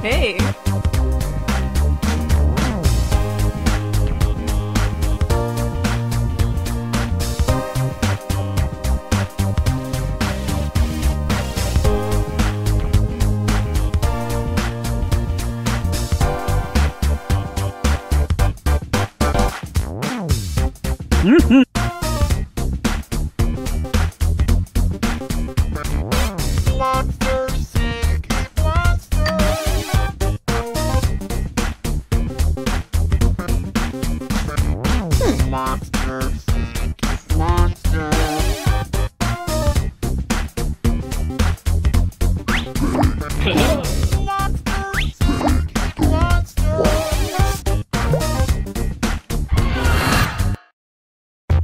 Hey.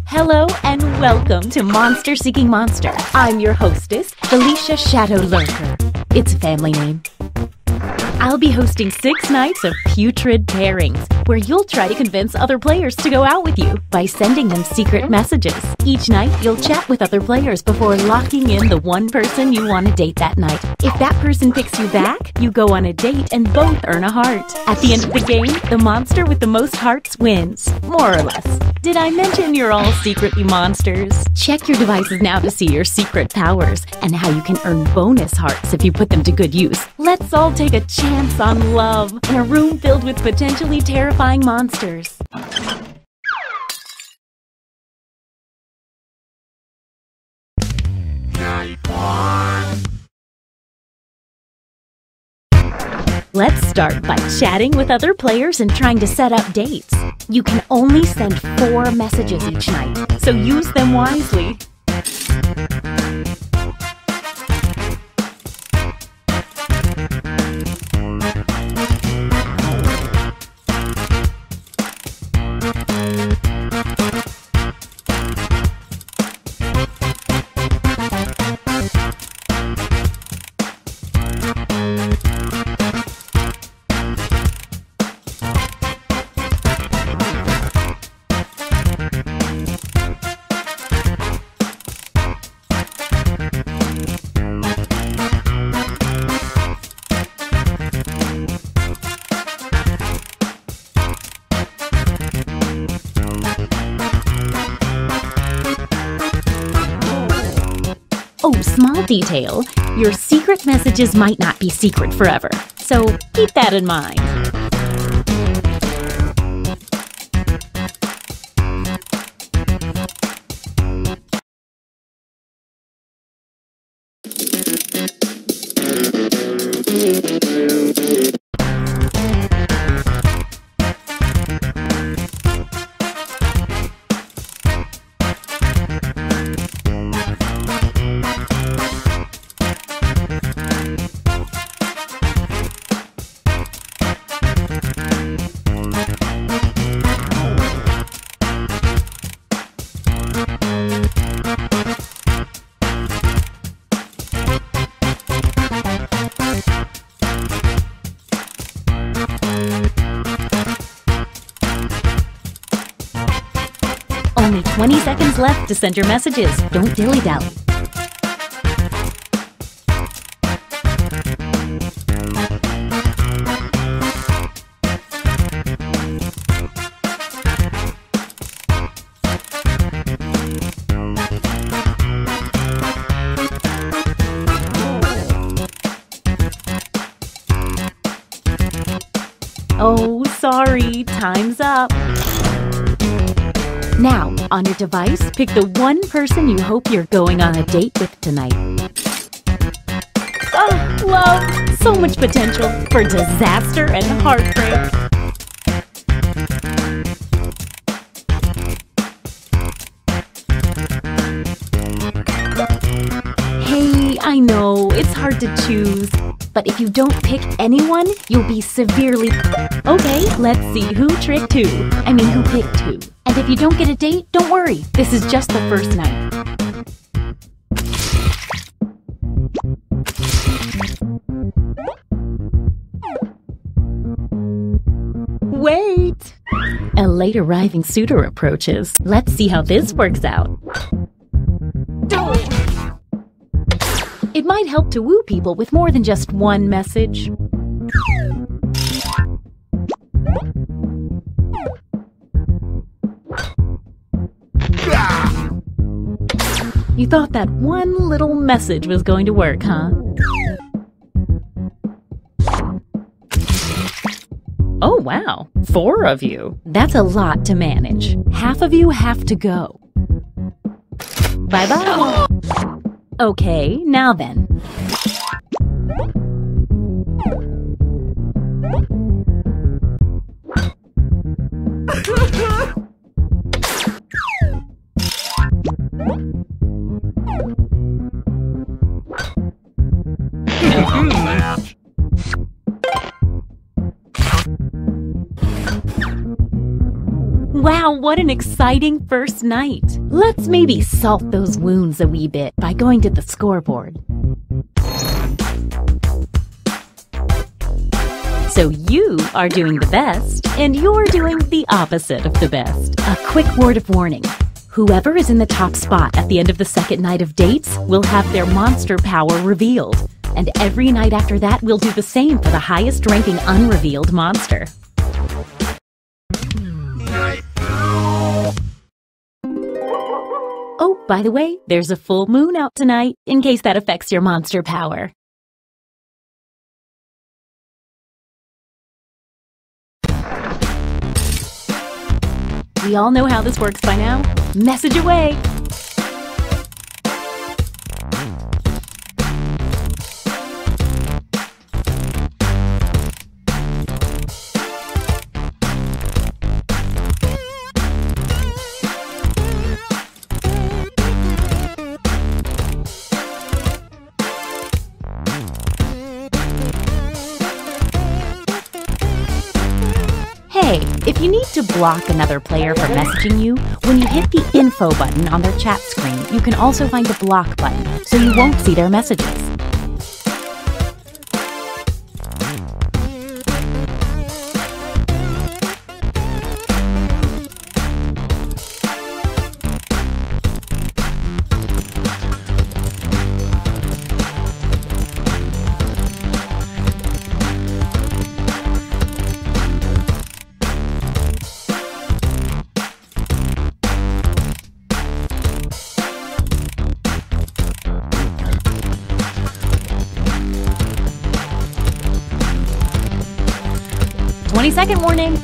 Hello and welcome to Monster Seeking Monster. I'm your hostess, Felicia Shadow Lurker. It's a family name. I'll be hosting 6 nights of putrid pairings, where you'll try to convince other players to go out with you by sending them secret messages. Each night, you'll chat with other players before locking in the one person you want to date that night. If that person picks you back, you go on a date and both earn a heart. At the end of the game, the monster with the most hearts wins, more or less. Did I mention you're all secretly monsters? Check your devices now to see your secret powers and how you can earn bonus hearts if you put them to good use. Let's all take a chance on love in a room filled with potentially terrifying monsters. Let's start by chatting with other players and trying to set up dates. You can only send 4 messages each night, so use them wisely. Oh, small detail, your secret messages might not be secret forever, so keep that in mind. 20 seconds left to send your messages. Don't dilly-dally. Oh, sorry, time's up. Now, on your device, pick the one person you hope you're going on a date with tonight. Oh, love! So much potential for disaster and heartbreak. Hey, I know, it's hard to choose. But if you don't pick anyone, you'll be severely... Okay, let's see who tricked who. I mean, who picked who. And if you don't get a date, don't worry. This is just the first night. Wait! A late arriving suitor approaches. Let's see how this works out. It might help to woo people with more than just one message. You thought that one little message was going to work, huh? Oh, wow. 4 of you. That's a lot to manage. Half of you have to go. Bye-bye. Okay, now then. Wow, what an exciting first night. Let's maybe salt those wounds a wee bit by going to the scoreboard. So you are doing the best, and you're doing the opposite of the best. A quick word of warning. Whoever is in the top spot at the end of the second night of dates will have their monster power revealed. And every night after that, we'll do the same for the highest ranking unrevealed monster. Oh, by the way, there's a full moon out tonight, in case that affects your monster power. We all know how this works by now. Message away! Hey, if you need to block another player from messaging you, when you hit the info button on their chat screen, you can also find the block button, so you won't see their messages. Second warning.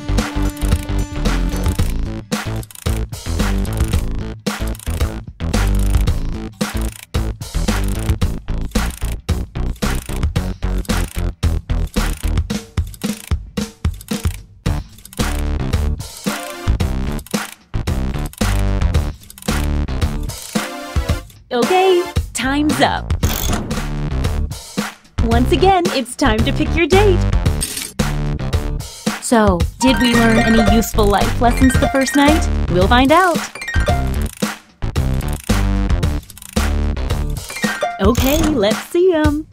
Okay, time's up. Once again, it's time to pick your date. So, did we learn any useful life lessons the first night? We'll find out. Okay, let's see them.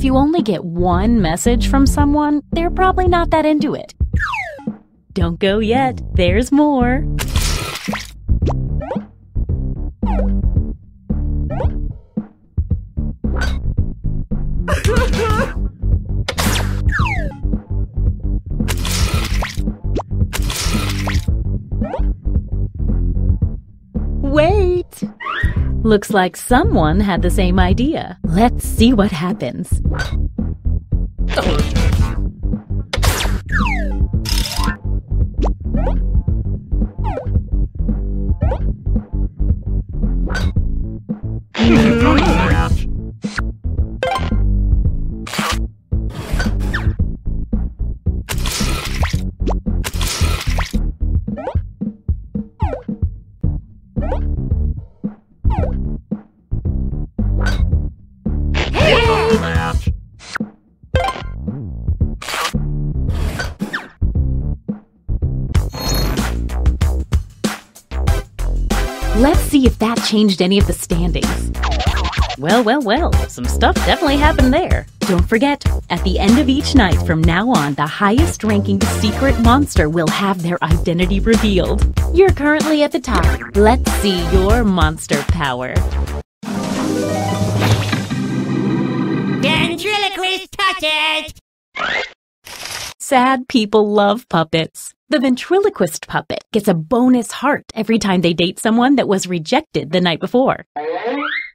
If you only get one message from someone, they're probably not that into it. Don't go yet, there's more. Wait! Looks like someone had the same idea. Let's see what happens. Let's see if that changed any of the standings. Well, some stuff definitely happened there. Don't forget, at the end of each night from now on, the highest-ranking secret monster will have their identity revealed. You're currently at the top. Let's see your monster power. Ventriloquist touches! Sad people love puppets. The ventriloquist puppet gets a bonus heart every time they date someone that was rejected the night before.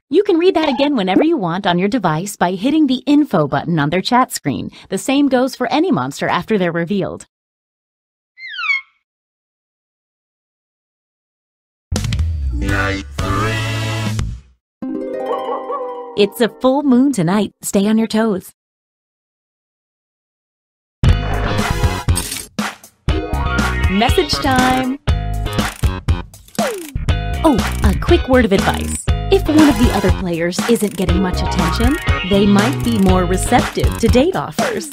You can read that again whenever you want on your device by hitting the info button on their chat screen. The same goes for any monster after they're revealed. It's a full moon tonight. Stay on your toes. Message time! Oh, a quick word of advice. If one of the other players isn't getting much attention, they might be more receptive to date offers.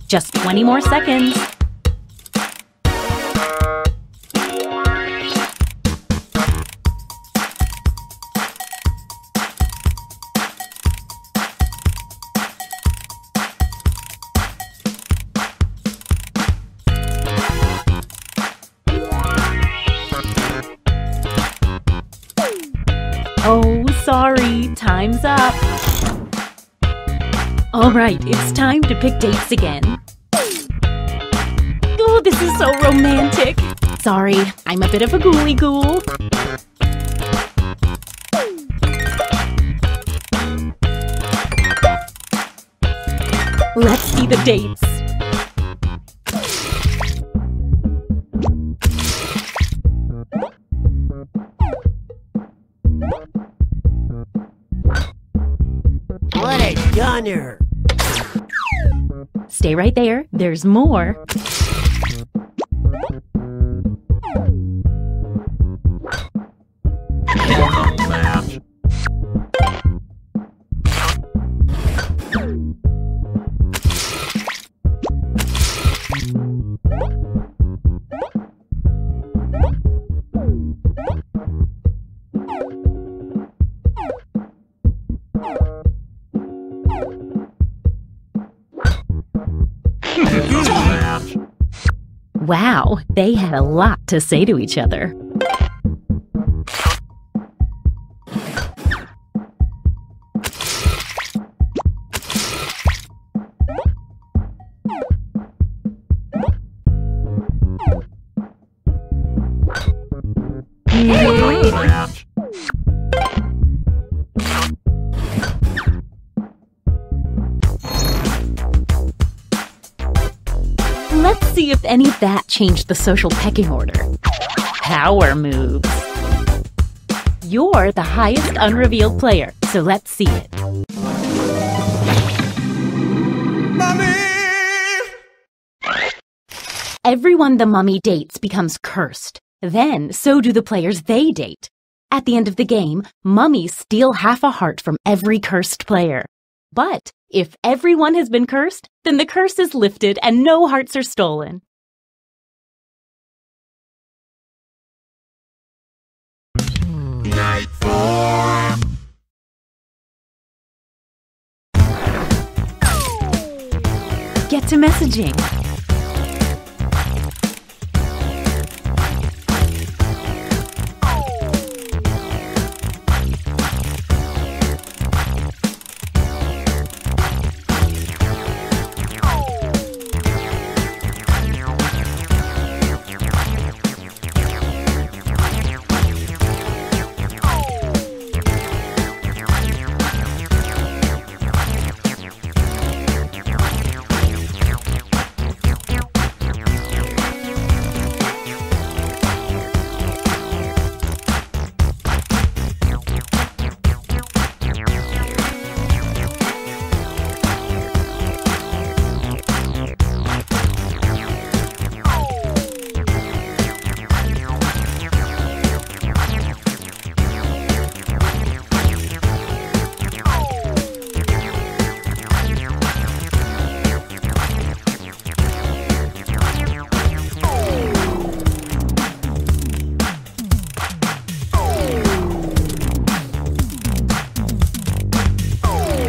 Just 20 more seconds. Oh, sorry, time's up. All right, it's time to pick dates again. Oh, this is so romantic. Sorry, I'm a bit of a ghoulie ghoul. Let's see the dates. What a gunner! Stay right there, there's more. Wow, they had a lot to say to each other. Let's see if any of that changed the social pecking order. Power moves. You're the highest unrevealed player, so let's see it. Mommy! Everyone the mummy dates becomes cursed. Then, so do the players they date. At the end of the game, mummies steal half a heart from every cursed player. But if everyone has been cursed, then the curse is lifted and no hearts are stolen. Night 4. Get to messaging.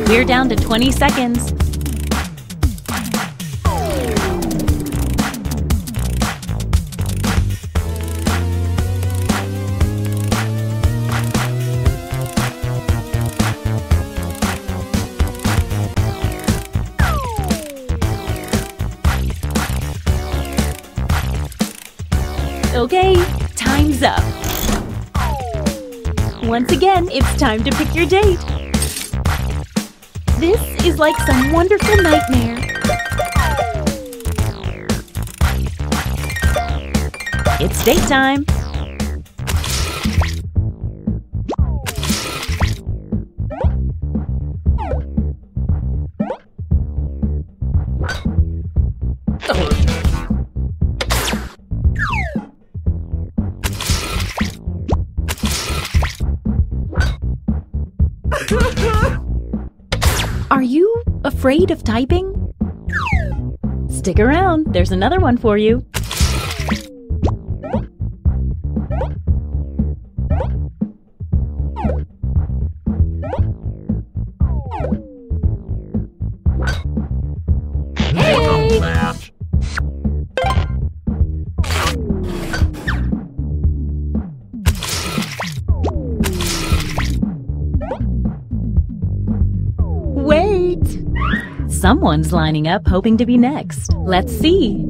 We're down to 20 seconds. Okay, time's up. Once again, it's time to pick your date. This is like some wonderful nightmare. It's date time. Are you afraid of typing? Stick around, there's another one for you. Hey! Wait! Someone's lining up hoping to be next. Let's see.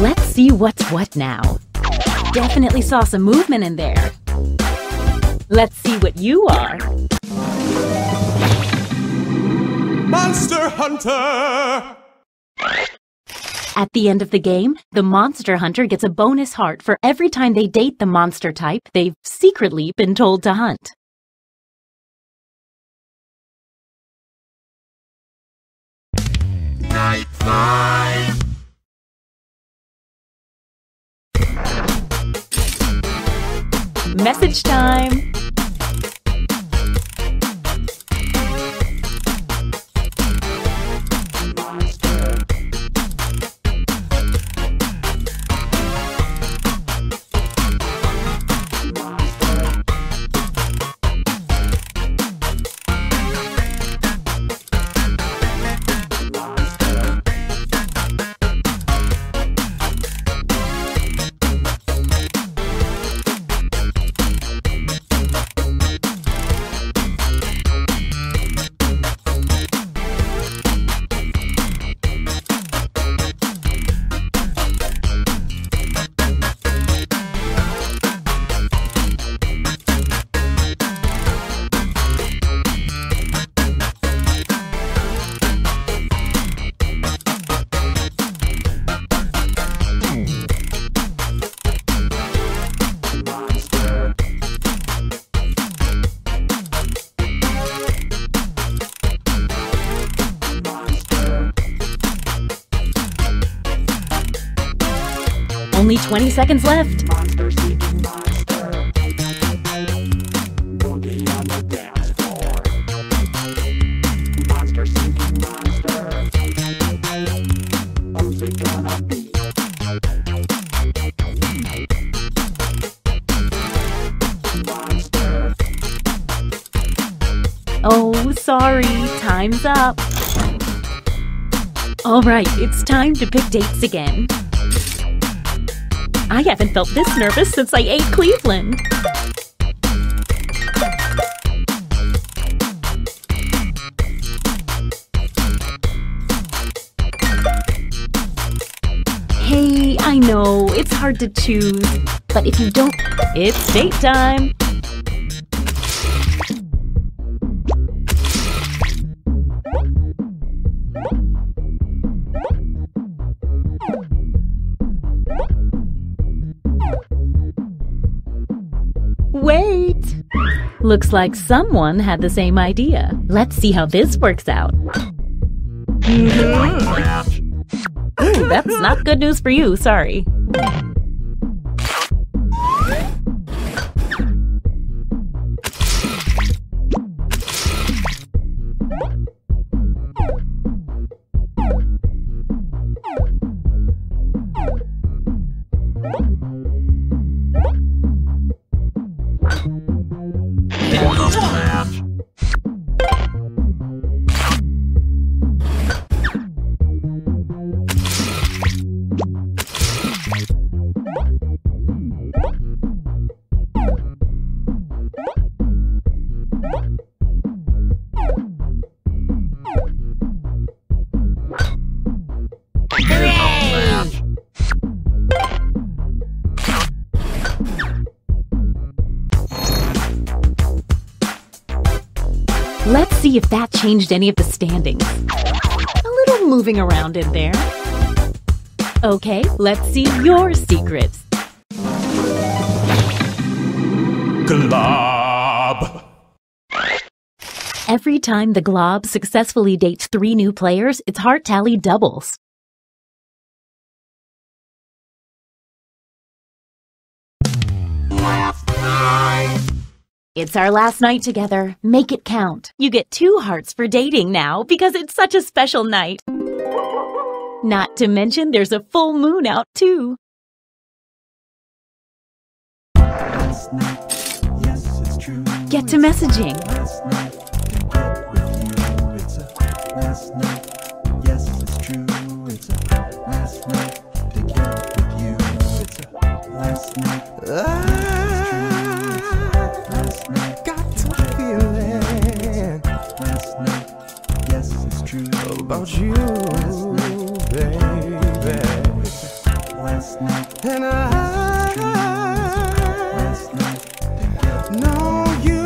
Let's see what's what now. Definitely saw some movement in there. Let's see what you are. Monster Hunter! At the end of the game, the monster hunter gets a bonus heart for every time they date the monster type they've secretly been told to hunt. Night 5. Message time! 20 seconds left. Oh, sorry, time's up. Alright, it's time to pick dates again. I haven't felt this nervous since I ate Cleveland. Hey, I know, it's hard to choose, but if you don't, it's date time! Wait! Looks like someone had the same idea. Let's see how this works out. Ooh, that's not good news for you, sorry. Let's see if that changed any of the standings. A little moving around in there. Okay, let's see your secrets. Glob. Every time the Glob successfully dates 3 new players, its heart tally doubles. It's our last night together. Make it count. You get 2 hearts for dating now because it's such a special night. Not to mention there's a full moon out too. Get to messaging. About you, baby. And I know you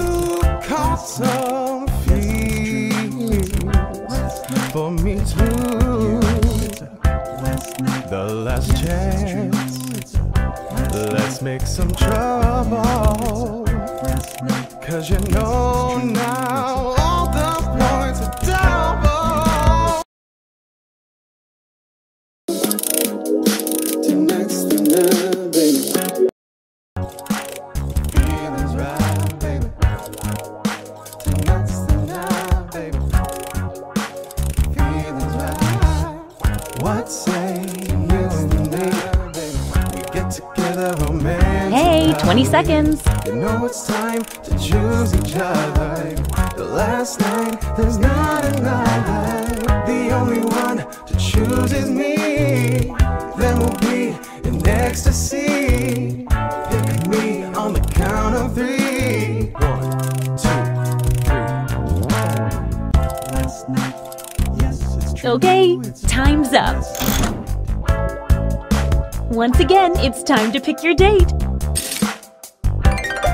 caught some feelings for me too. The last chance, let's make some trouble. 'Cause you know now all the points are double. Hey, 20 seconds. You know it's time to choose each other. The last night, there's not another. The only one to choose is me. Then we'll be in ecstasy. Pick me on the count of 3. 1, 2, 3. Last night, yes, it's true. Okay, time's up. Once again, it's time to pick your date.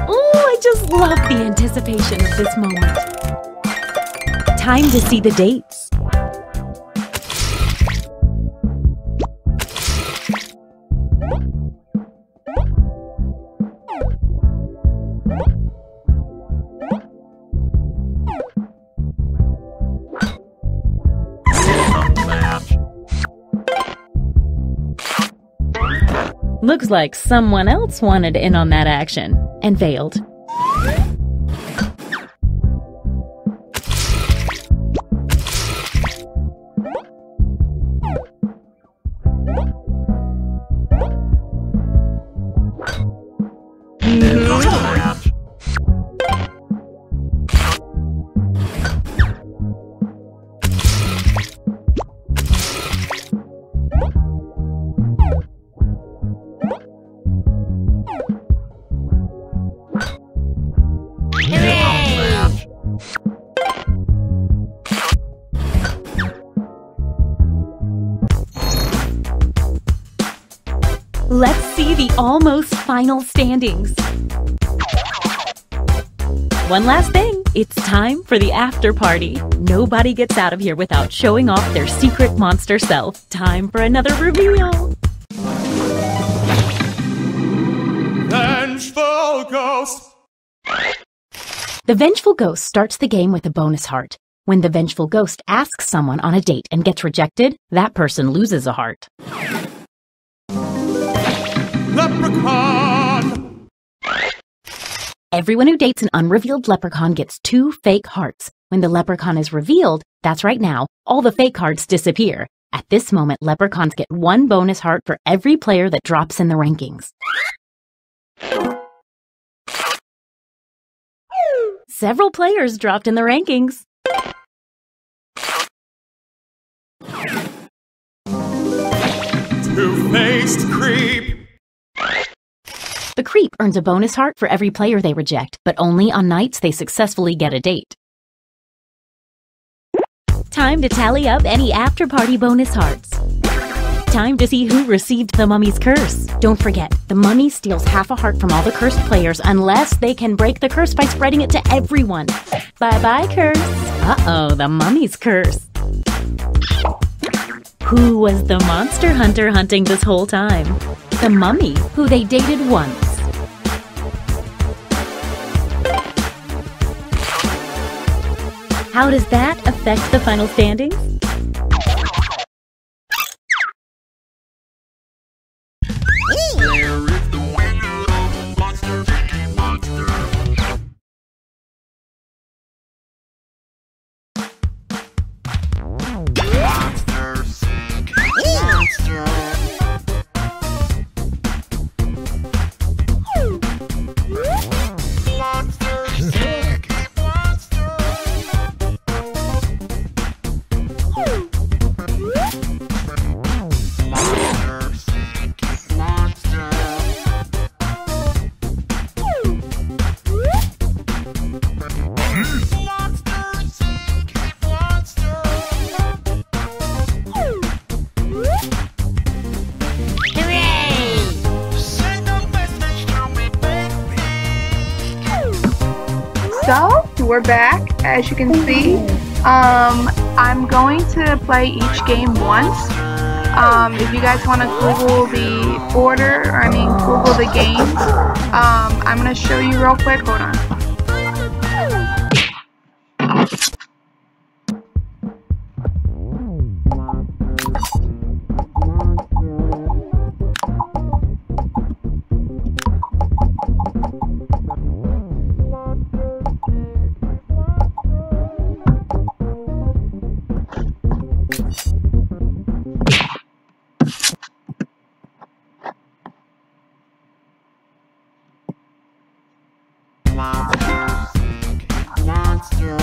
Ooh, I just love the anticipation of this moment. Time to see the dates. Looks like someone else wanted in on that action and failed. Let's see the almost final standings. One last thing, it's time for the after party. Nobody gets out of here without showing off their secret monster self. Time for another reveal. Vengeful Ghost. The Vengeful Ghost starts the game with a bonus heart. When the Vengeful Ghost asks someone on a date and gets rejected, that person loses a heart. Leprechaun. Everyone who dates an unrevealed leprechaun gets 2 fake hearts. When the leprechaun is revealed, that's right now, all the fake hearts disappear. At this moment, leprechauns get 1 bonus heart for every player that drops in the rankings. Several players dropped in the rankings. Two-faced creep. The creep earns a bonus heart for every player they reject, but only on nights they successfully get a date. Time to tally up any after-party bonus hearts. Time to see who received the mummy's curse. Don't forget, the mummy steals half a heart from all the cursed players unless they can break the curse by spreading it to everyone. Bye-bye, curse. Uh-oh, the mummy's curse. Who was the monster hunter hunting this whole time? The mummy, who they dated once. How does that affect the final standings? There is the winner of Monster Seeking Monster. Monster Seeking Monster. Monster Seeking Monster. Monster Seeking Monster. Monster Seeking Monster. Hooray! Send a message to me, baby. So, we're back, as you can see. I'm going to play each game once. If you guys want to Google the order, Google the games, I'm going to show you real quick. Hold on. Monster.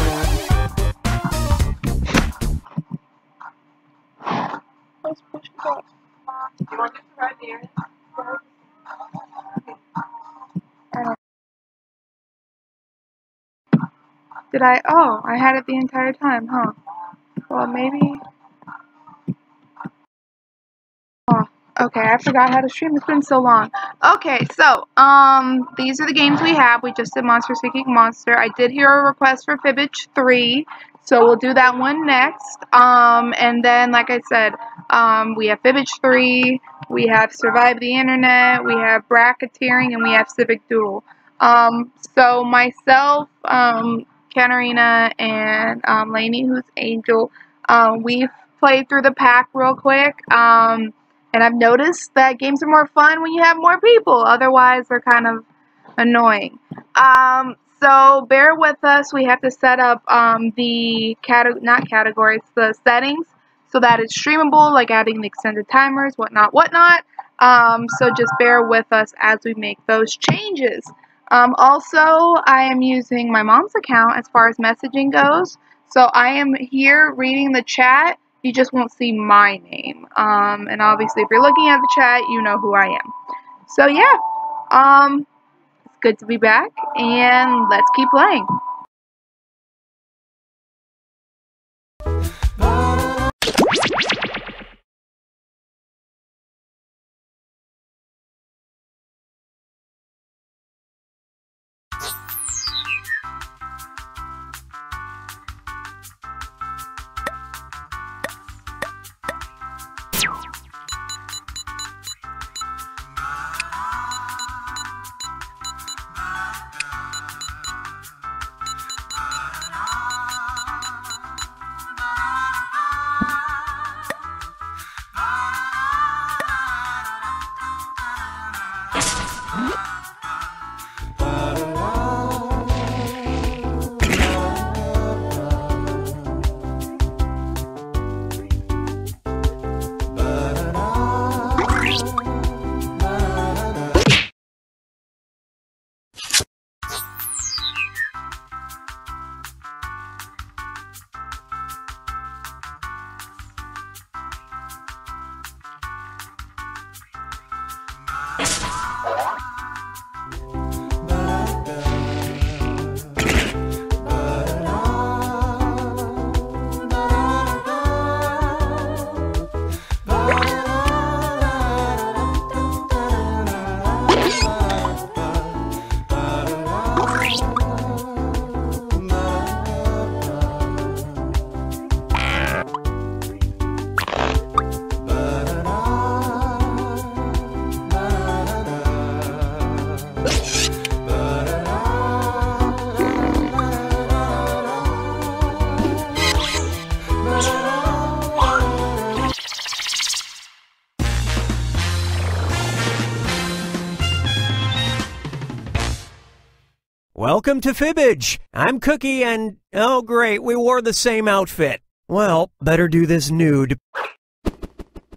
Let's push it up. You want this right there? Did I? Oh, I had it the entire time, huh? Well, maybe. Oh, okay, I forgot how to stream. It's been so long. Okay, so, these are the games we have. We just did Monster Seeking Monster. I did hear a request for Fibbage 3, so we'll do that one next. And then, like I said, we have Fibbage 3, we have Survive the Internet, we have Bracketeering, and we have Civic Doodle. So myself, Katarina, and Lainey, who's Angel, we've played through the pack real quick. And I've noticed that games are more fun when you have more people. Otherwise, they're kind of annoying. So bear with us. We have to set up the the settings so that it's streamable, like adding the extended timers, whatnot. So just bear with us as we make those changes. Also, I am using my mom's account as far as messaging goes. So I am here reading the chat. You just won't see my name. And obviously, if you're looking at the chat, you know who I am. So yeah, it's good to be back, and let's keep playing. Welcome to Fibbage. I'm Cookie and, oh great, we wore the same outfit. Well, better do this nude.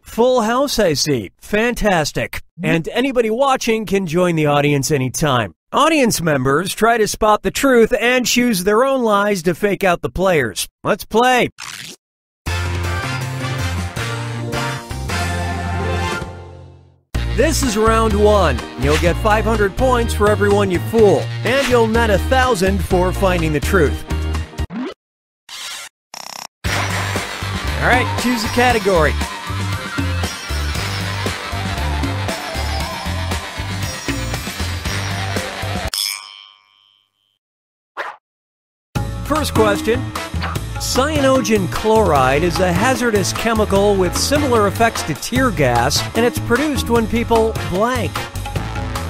Full house, I see. Fantastic. And anybody watching can join the audience anytime. Audience members try to spot the truth and choose their own lies to fake out the players. Let's play. This is round one. You'll get 500 points for everyone you fool, and you'll net 1,000 for finding the truth. All right, choose a category. First question. Cyanogen chloride is a hazardous chemical with similar effects to tear gas, and it's produced when people blank.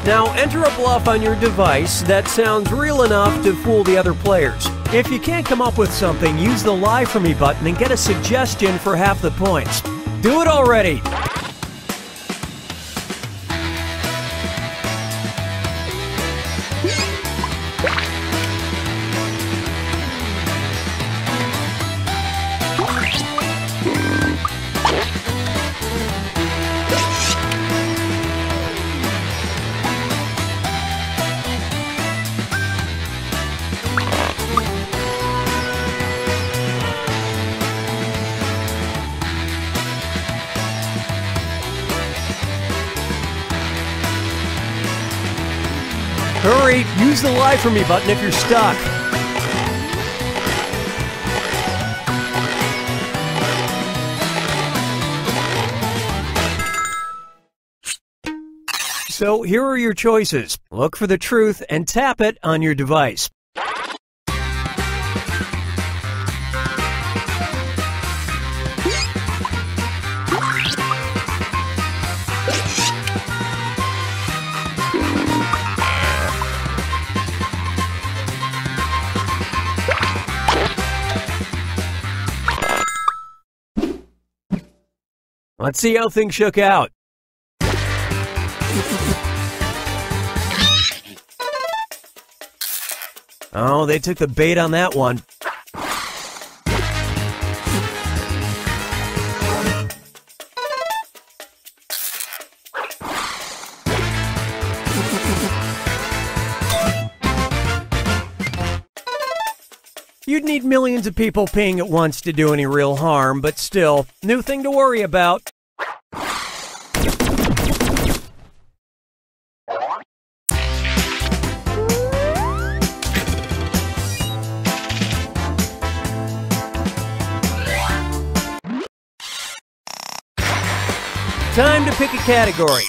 Now enter a bluff on your device that sounds real enough to fool the other players. If you can't come up with something, use the Lie For Me button and get a suggestion for half the points. Do it already! Hurry! Use the Lie For Me button if you're stuck. So here are your choices. Look for the truth and tap it on your device. Let's see how things shook out. Oh, they took the bait on that one. You'd need millions of people peeing at once to do any real harm, but still, new thing to worry about. Time to pick a category.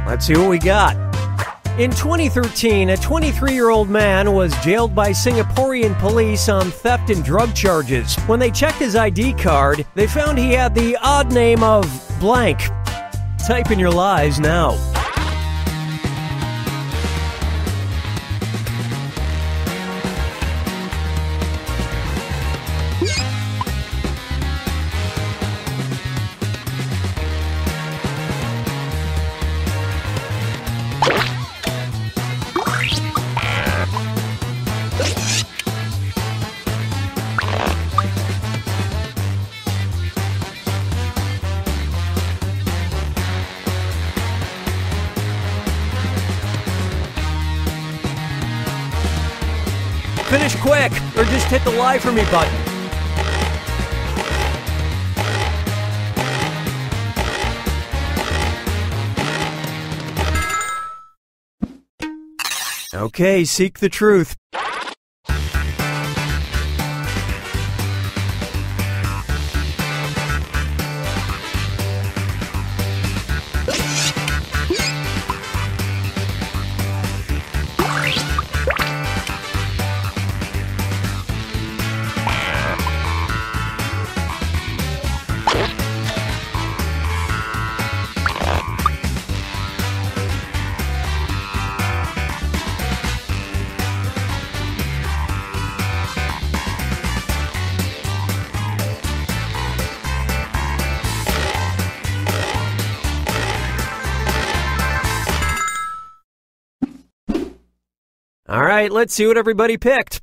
Let's see what we got. In 2013, a 23-year-old man was jailed by Singaporean police on theft and drug charges. When they checked his ID card, they found he had the odd name of blank. Type in your lies now. Finish quick, or just hit the lie for me button. Okay, seek the truth. All right, let's see what everybody picked.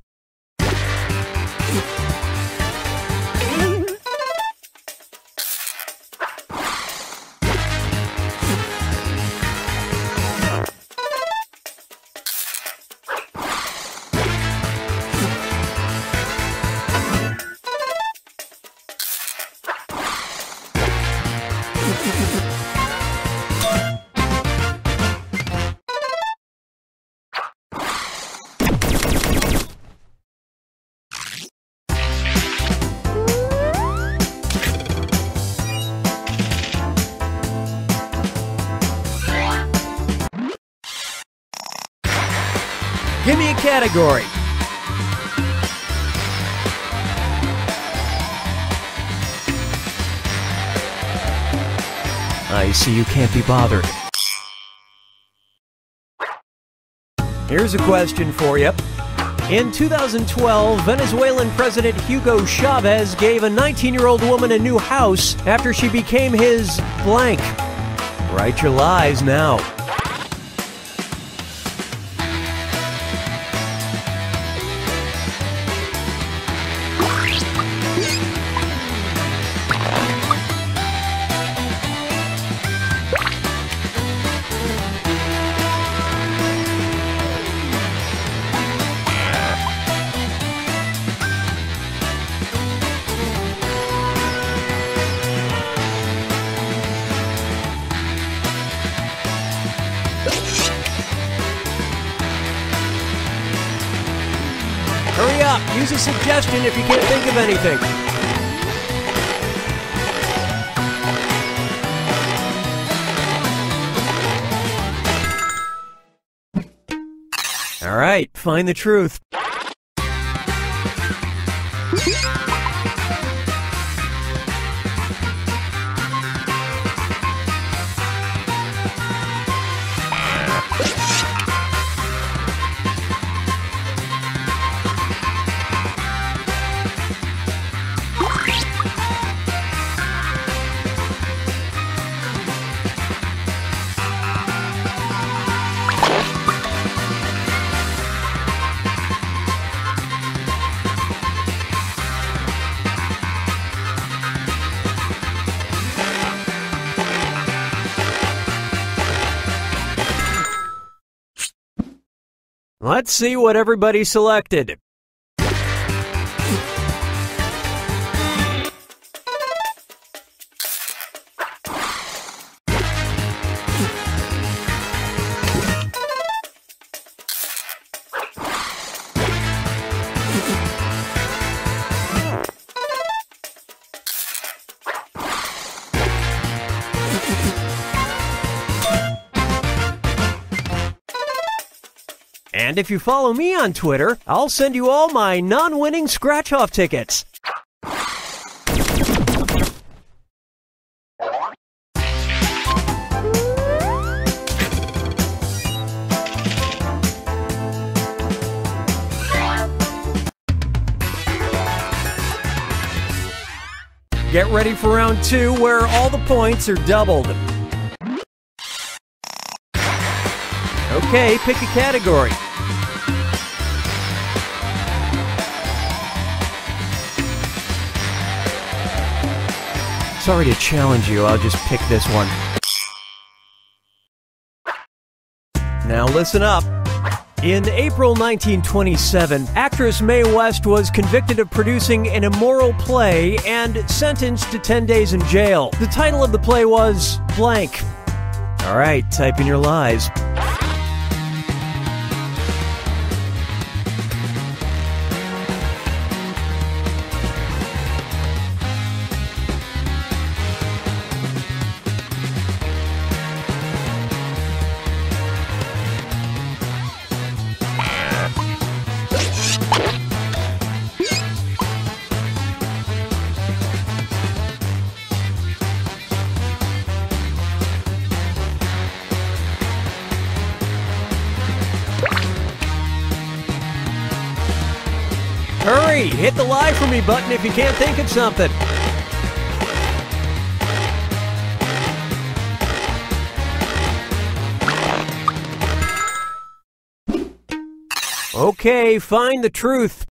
Give me a category. I see you can't be bothered. Here's a question for you. In 2012, Venezuelan President Hugo Chavez gave a 19-year-old woman a new house after she became his blank. Write your lies now. Hurry up! Use a suggestion if you can't think of anything. All right, find the truth. Let's see what everybody selected. And if you follow me on Twitter, I'll send you all my non-winning scratch-off tickets. Get ready for round 2, where all the points are doubled. Okay, pick a category. Sorry to challenge you, I'll just pick this one. Now listen up. In April 1927, actress Mae West was convicted of producing an immoral play and sentenced to 10 days in jail. The title of the play was blank. All right, type in your lies. Hurry! Hit the lie for me button if you can't think of something. Okay, find the truth.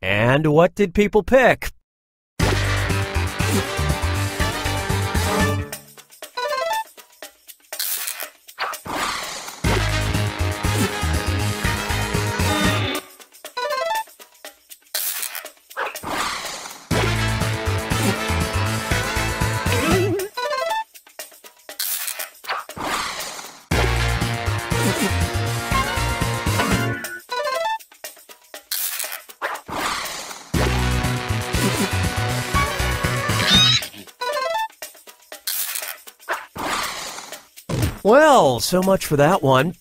And what did people pick? Well, so much for that one.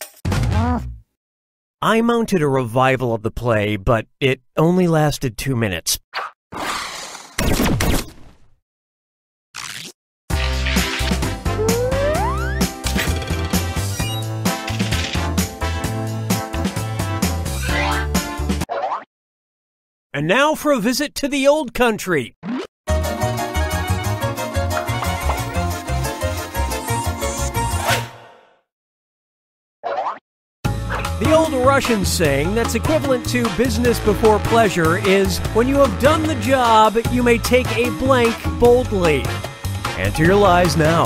I mounted a revival of the play, but it only lasted 2 minutes. And now for a visit to the old country. The old Russian saying that's equivalent to business before pleasure is, when you have done the job, you may take a blank boldly. Enter your lies now.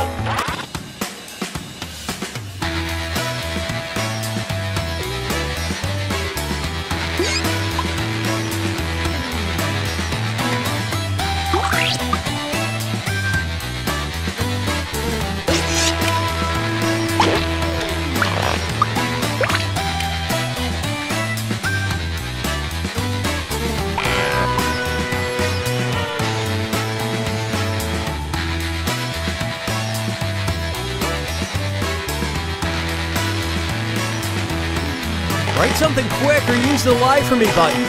Write something quick or use the Lie For Me button.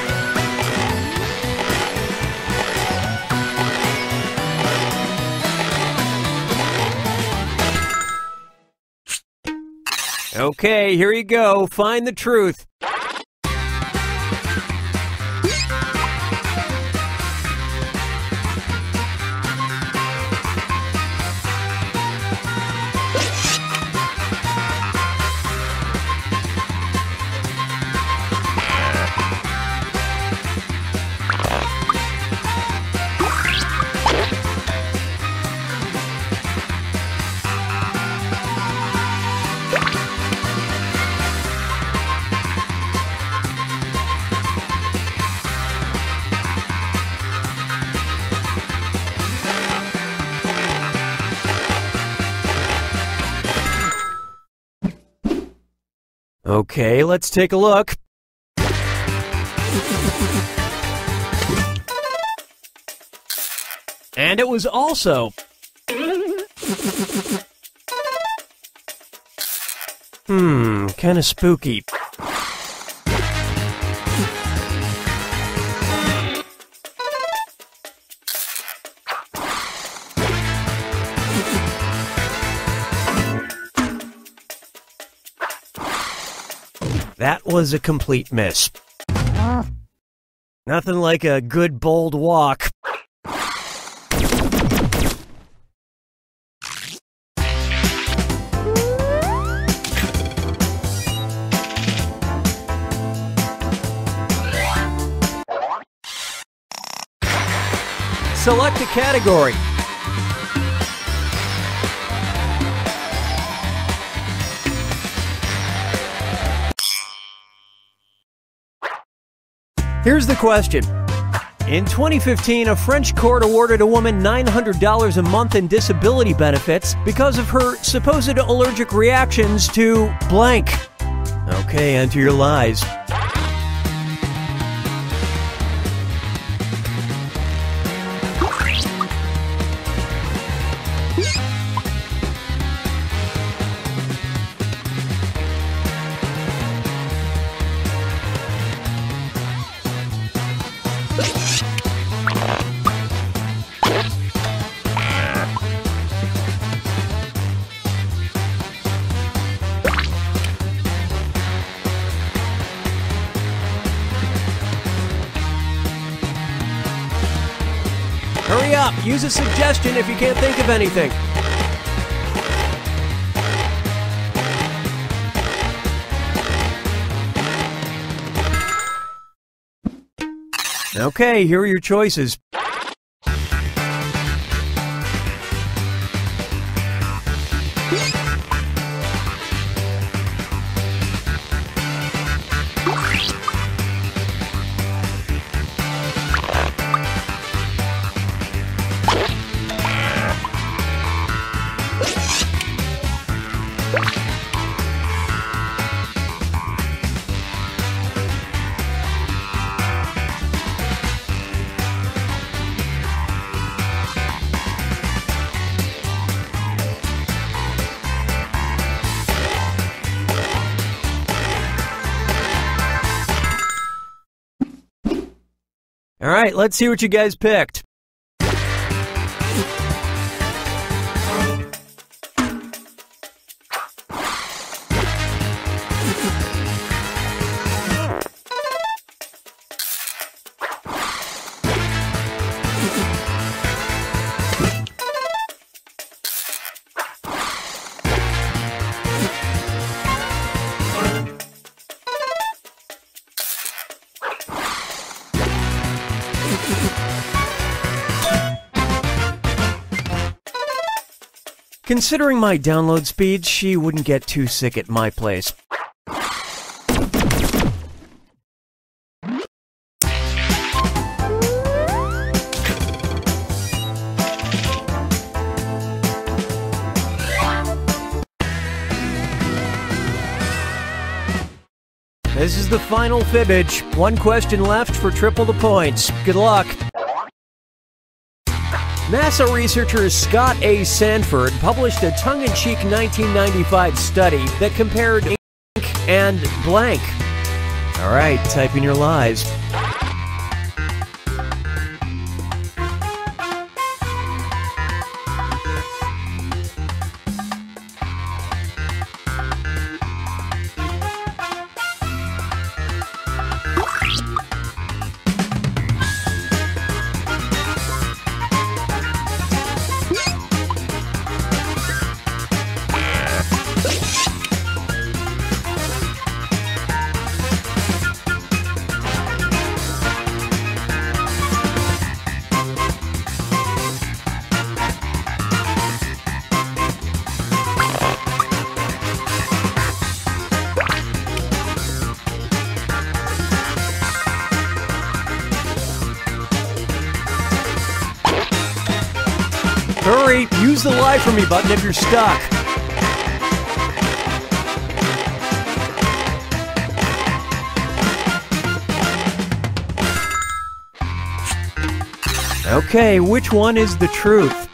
Okay, here you go. Find the truth. Okay, let's take a look. And it was also... kinda spooky. That was a complete miss. Nothing like a good bold walk. Select a category. Here's the question. In 2015, a French court awarded a woman $900 a month in disability benefits because of her supposed allergic reactions to blank. Okay, enter your lies. Hurry up! Use a suggestion if you can't think of anything. Okay, here are your choices. All right, let's see what you guys picked. Considering my download speed, she wouldn't get too sick at my place. This is the final fibbage. One question left for triple the points. Good luck. NASA researchers Scott A. Sanford published a tongue-in-cheek 1995 study that compared ink and blank. All right, type in your lies. Hurry, use the lie for me button if you're stuck. Okay, which one is the truth?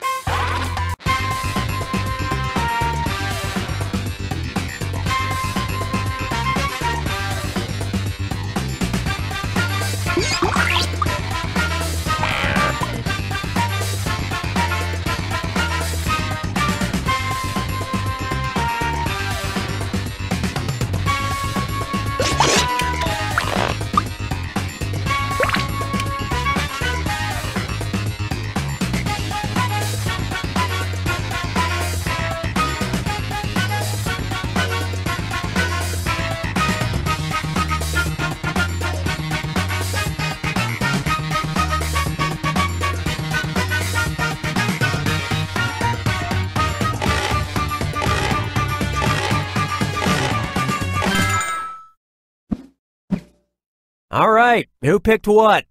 All right, who picked what?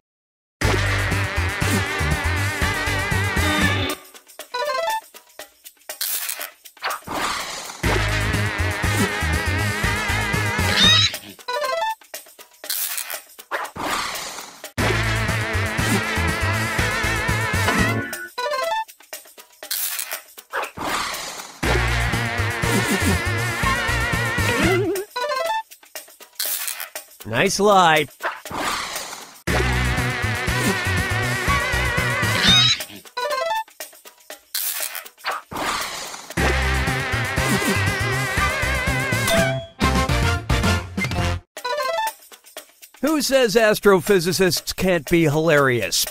Nice lie. Who says astrophysicists can't be hilarious?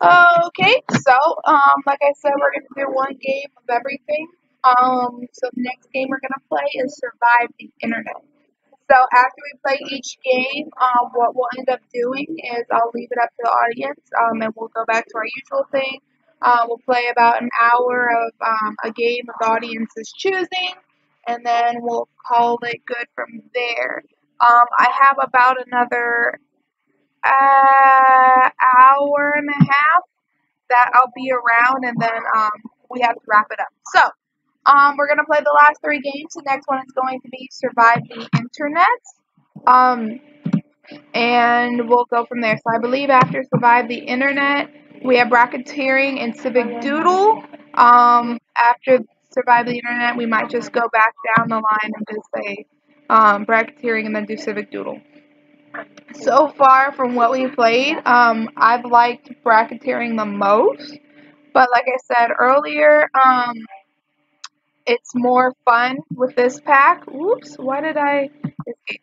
Okay, so like I said, we're gonna do one game of everything. So the next game we're gonna play is Survive the Internet. So after we play each game, what we'll end up doing is I'll leave it up to the audience, and we'll go back to our usual thing. We'll play about an hour of a game of the audience's choosing, and then we'll call it good from there. I have about another hour and a half that I'll be around, and then we have to wrap it up. So, we're gonna play the last three games. The next one is going to be Survive the Internet, and we'll go from there. So I believe after Survive the Internet, we have Bracketeering and Civic Doodle. After Survive the Internet, we might just go back down the line and just say Bracketeering and then do Civic Doodle. So far from what we played, I've liked Bracketeering the most. But like I said earlier, it's more fun with this pack. Whoops, why did I escape?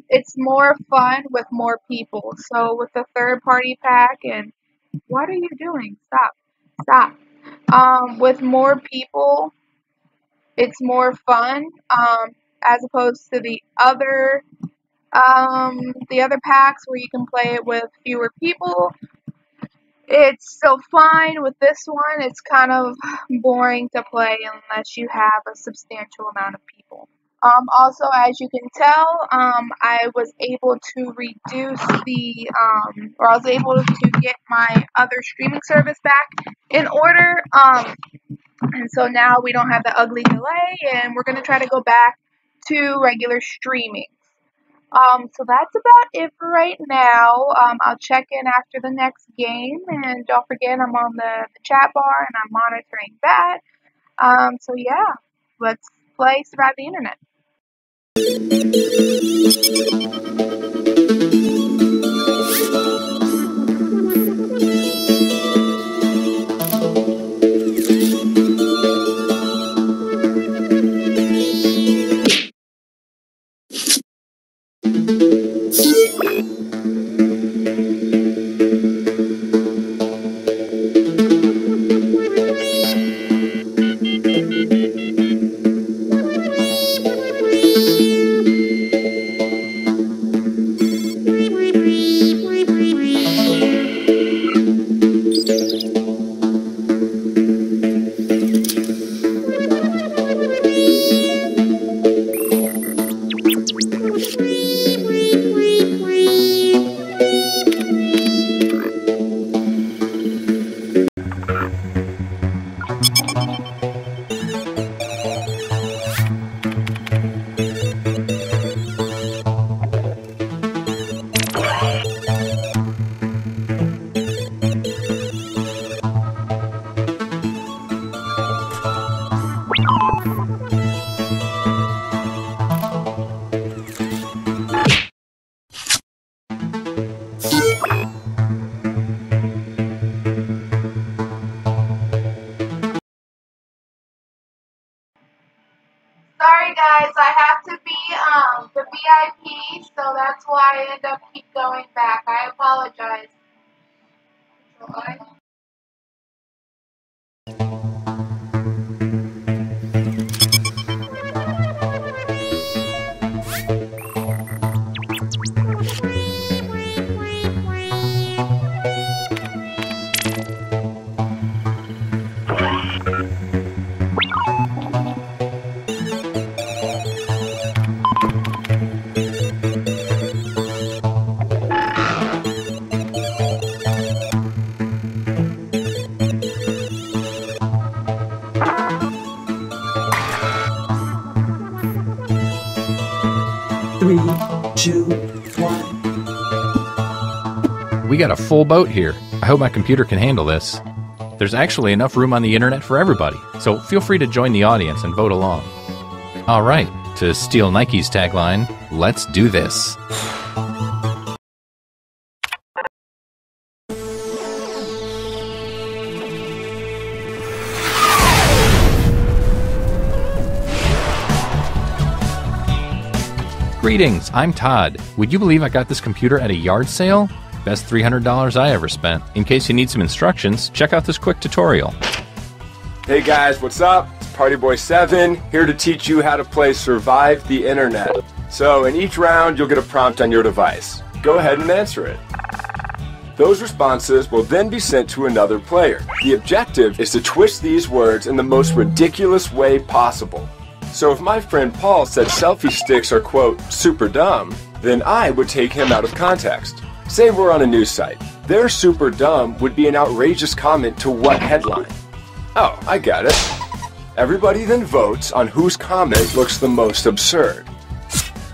It's more fun with more people. So with the third party pack, and what are you doing? Stop. With more people, it's more fun, as opposed to the other The other packs where you can play it with fewer people, it's still fine. With this one, it's kind of boring to play unless you have a substantial amount of people. Also, as you can tell, I was able to reduce or I was able to get my other streaming service back in order. And so now we don't have the ugly delay, and we're going to try to go back to regular streaming. So that's about it for right now. I'll check in after the next game, and don't forget I'm on the chat bar, and I'm monitoring that. So yeah, let's play Survive the Internet. Sorry guys, I have to be the VIP, so that's why I end up keep going back. I apologize. Three, two, one. We got a full boat here. I hope my computer can handle this. There's actually enough room on the internet for everybody, so feel free to join the audience and vote along. Alright, to steal Nike's tagline, let's do this. Greetings, I'm Todd. Would you believe I got this computer at a yard sale? Best $300 I ever spent. In case you need some instructions, check out this quick tutorial. Hey guys, what's up? It's PartyBoy7 here to teach you how to play Survive the Internet. So in each round you'll get a prompt on your device. Go ahead and answer it. Those responses will then be sent to another player. The objective is to twist these words in the most ridiculous way possible. So if my friend Paul said selfie sticks are, quote, super dumb, then I would take him out of context. Say we're on a news site. Their super dumb would be an outrageous comment to what headline? Oh, I got it. Everybody then votes on whose comment looks the most absurd.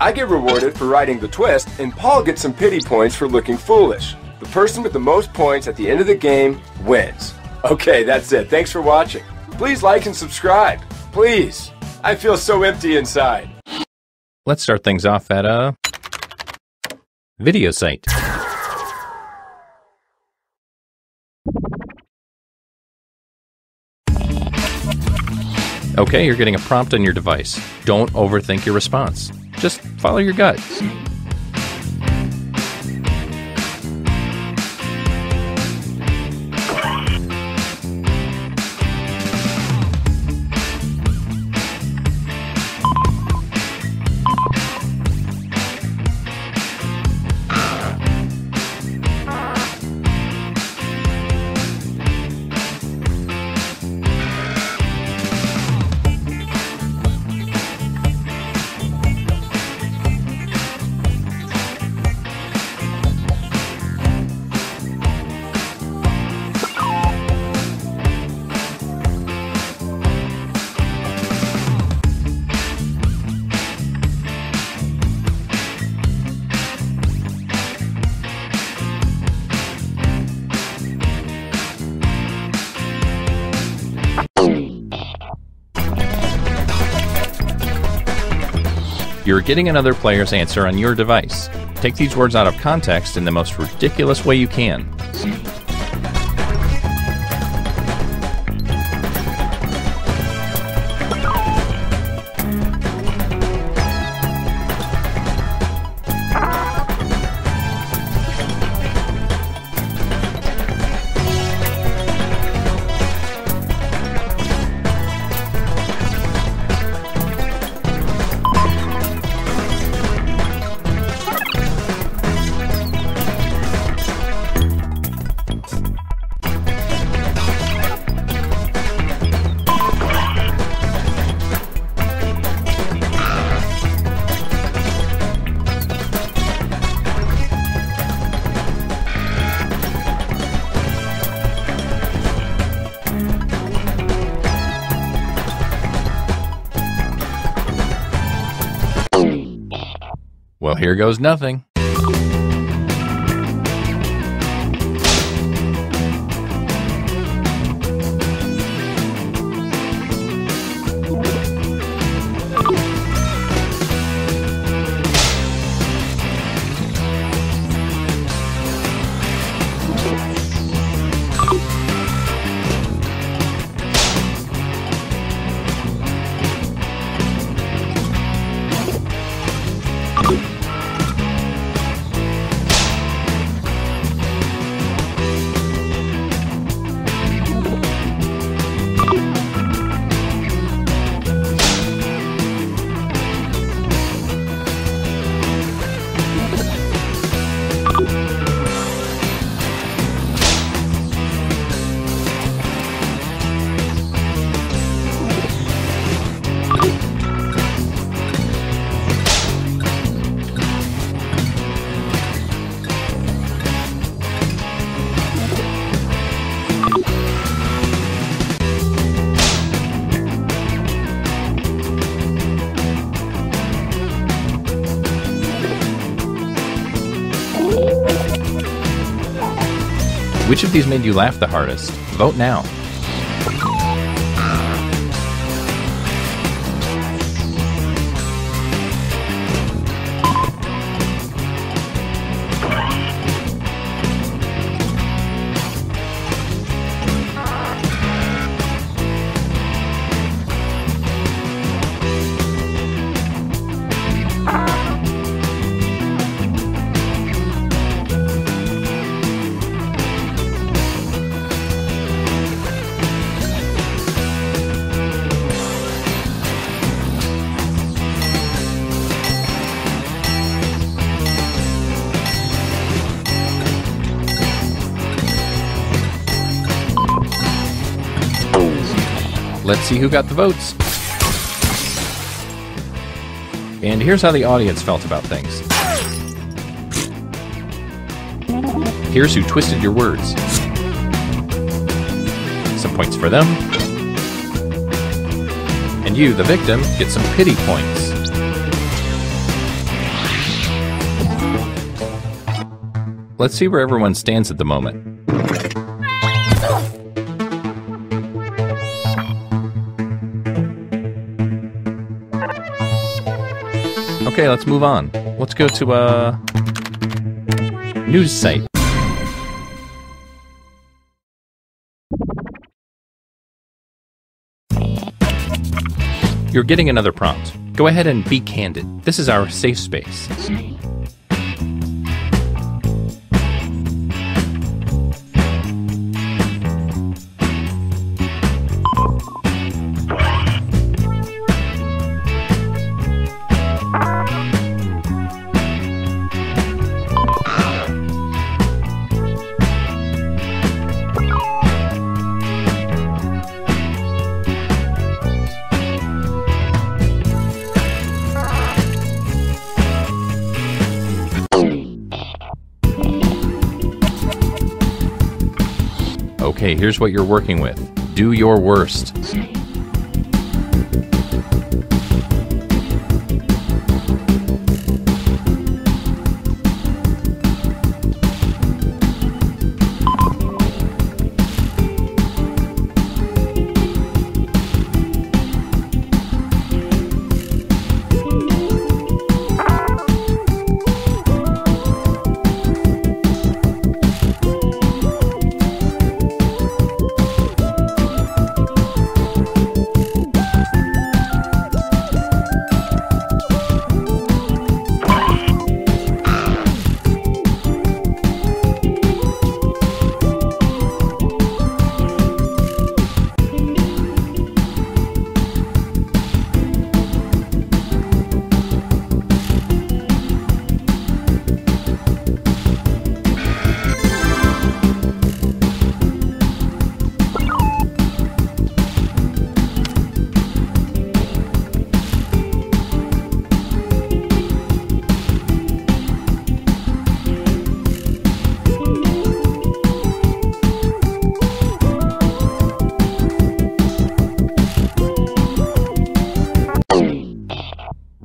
I get rewarded for writing the twist, and Paul gets some pity points for looking foolish. The person with the most points at the end of the game wins. Okay, that's it. Thanks for watching. Please like and subscribe. Please. I feel so empty inside. Let's start things off at a video site. Okay, you're getting a prompt on your device. Don't overthink your response. Just follow your gut. You're getting another player's answer on your device. Take these words out of context in the most ridiculous way you can. Well, here goes nothing. Which of these made you laugh the hardest? Vote now. Let's see who got the votes. And here's how the audience felt about things. Here's who twisted your words. Some points for them. And you, the victim, get some pity points. Let's see where everyone stands at the moment. Okay, let's move on. Let's go to a news site. You're getting another prompt. Go ahead and be candid. This is our safe space. Okay, here's what you're working with. Do your worst.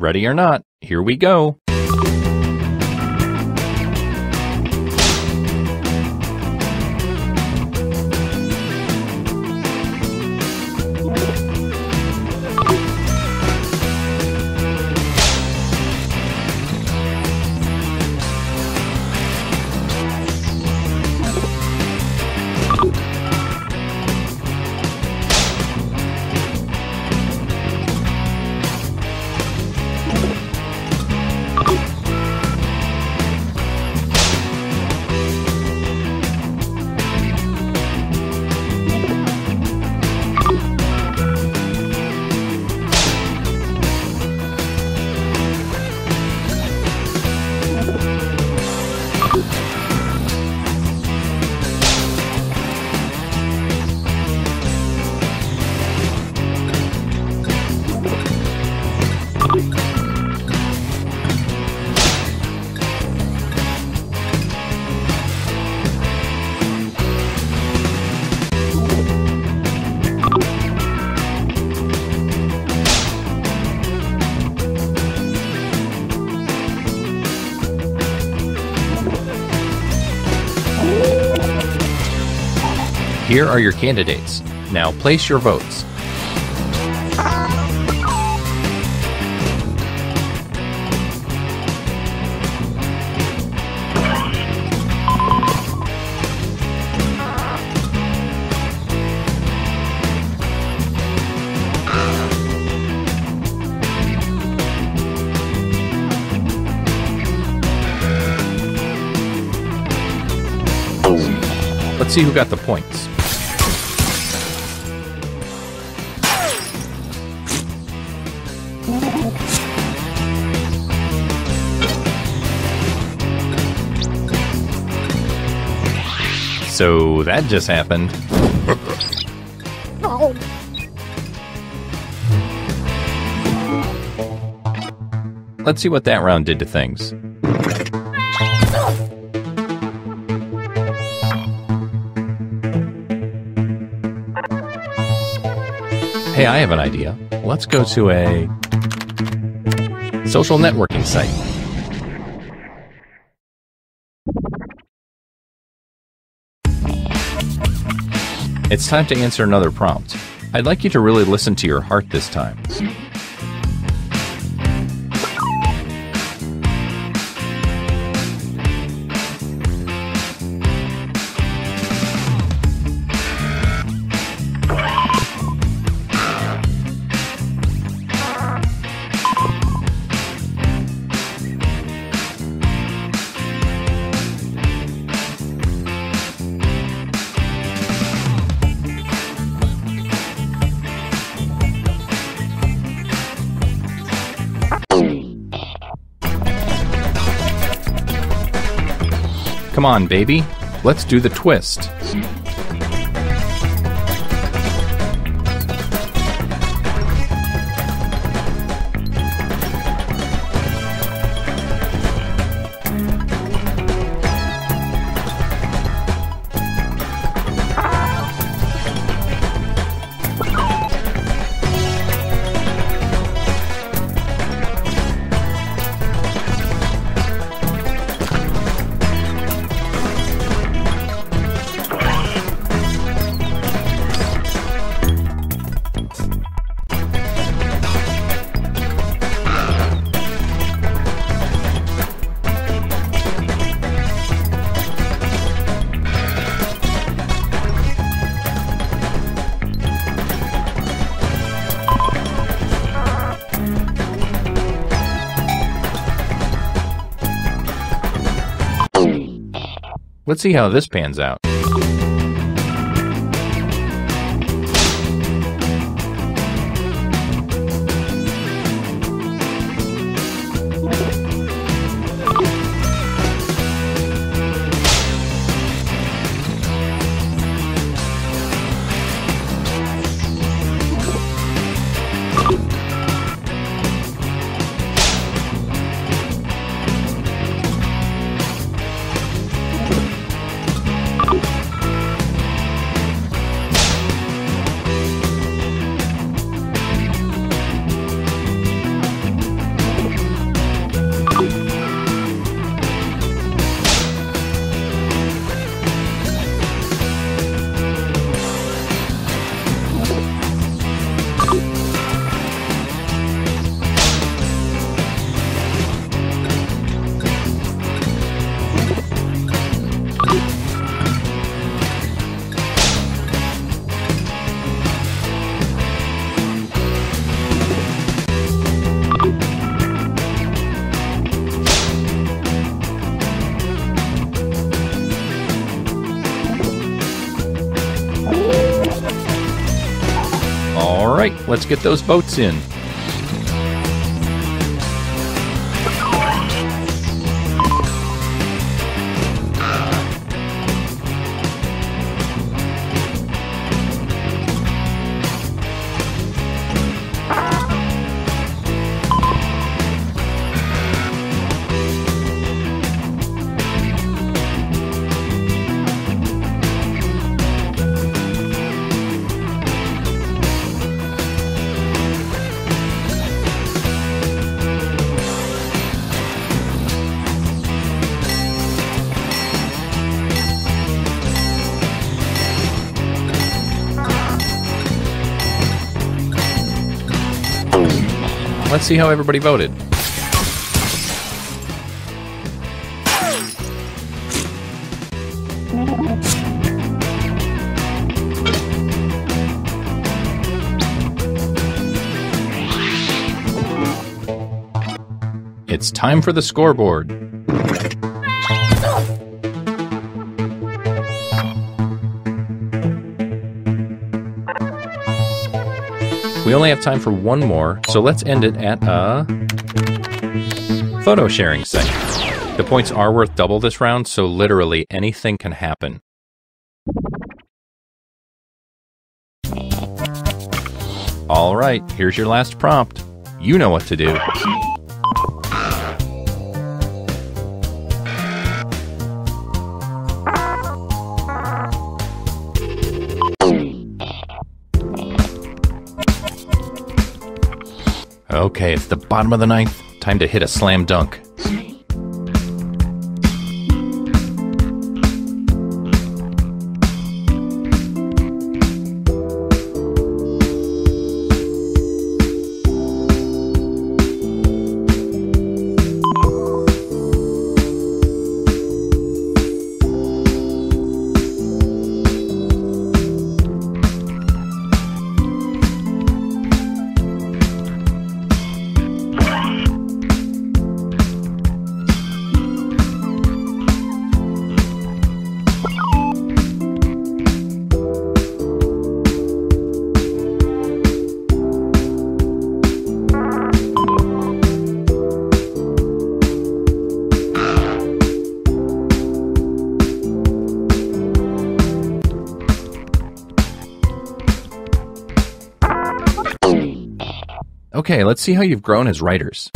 Ready or not, here we go. Here are your candidates. Now place your votes. Let's see who got the points. So that just happened. Let's see what that round did to things. Hey, I have an idea. Let's go to a social networking site. It's time to answer another prompt. I'd like you to really listen to your heart this time. Come on, baby. Let's do the twist. Let's see how this pans out. right, let's get those votes in. Let's see how everybody voted. It's time for the scoreboard. We only have time for one more, so let's end it at a photo sharing site. The points are worth double this round, so literally anything can happen. All right, here's your last prompt. You know what to do. Okay, it's the bottom of the ninth. Time to hit a slam dunk. Okay, let's see how you've grown as writers.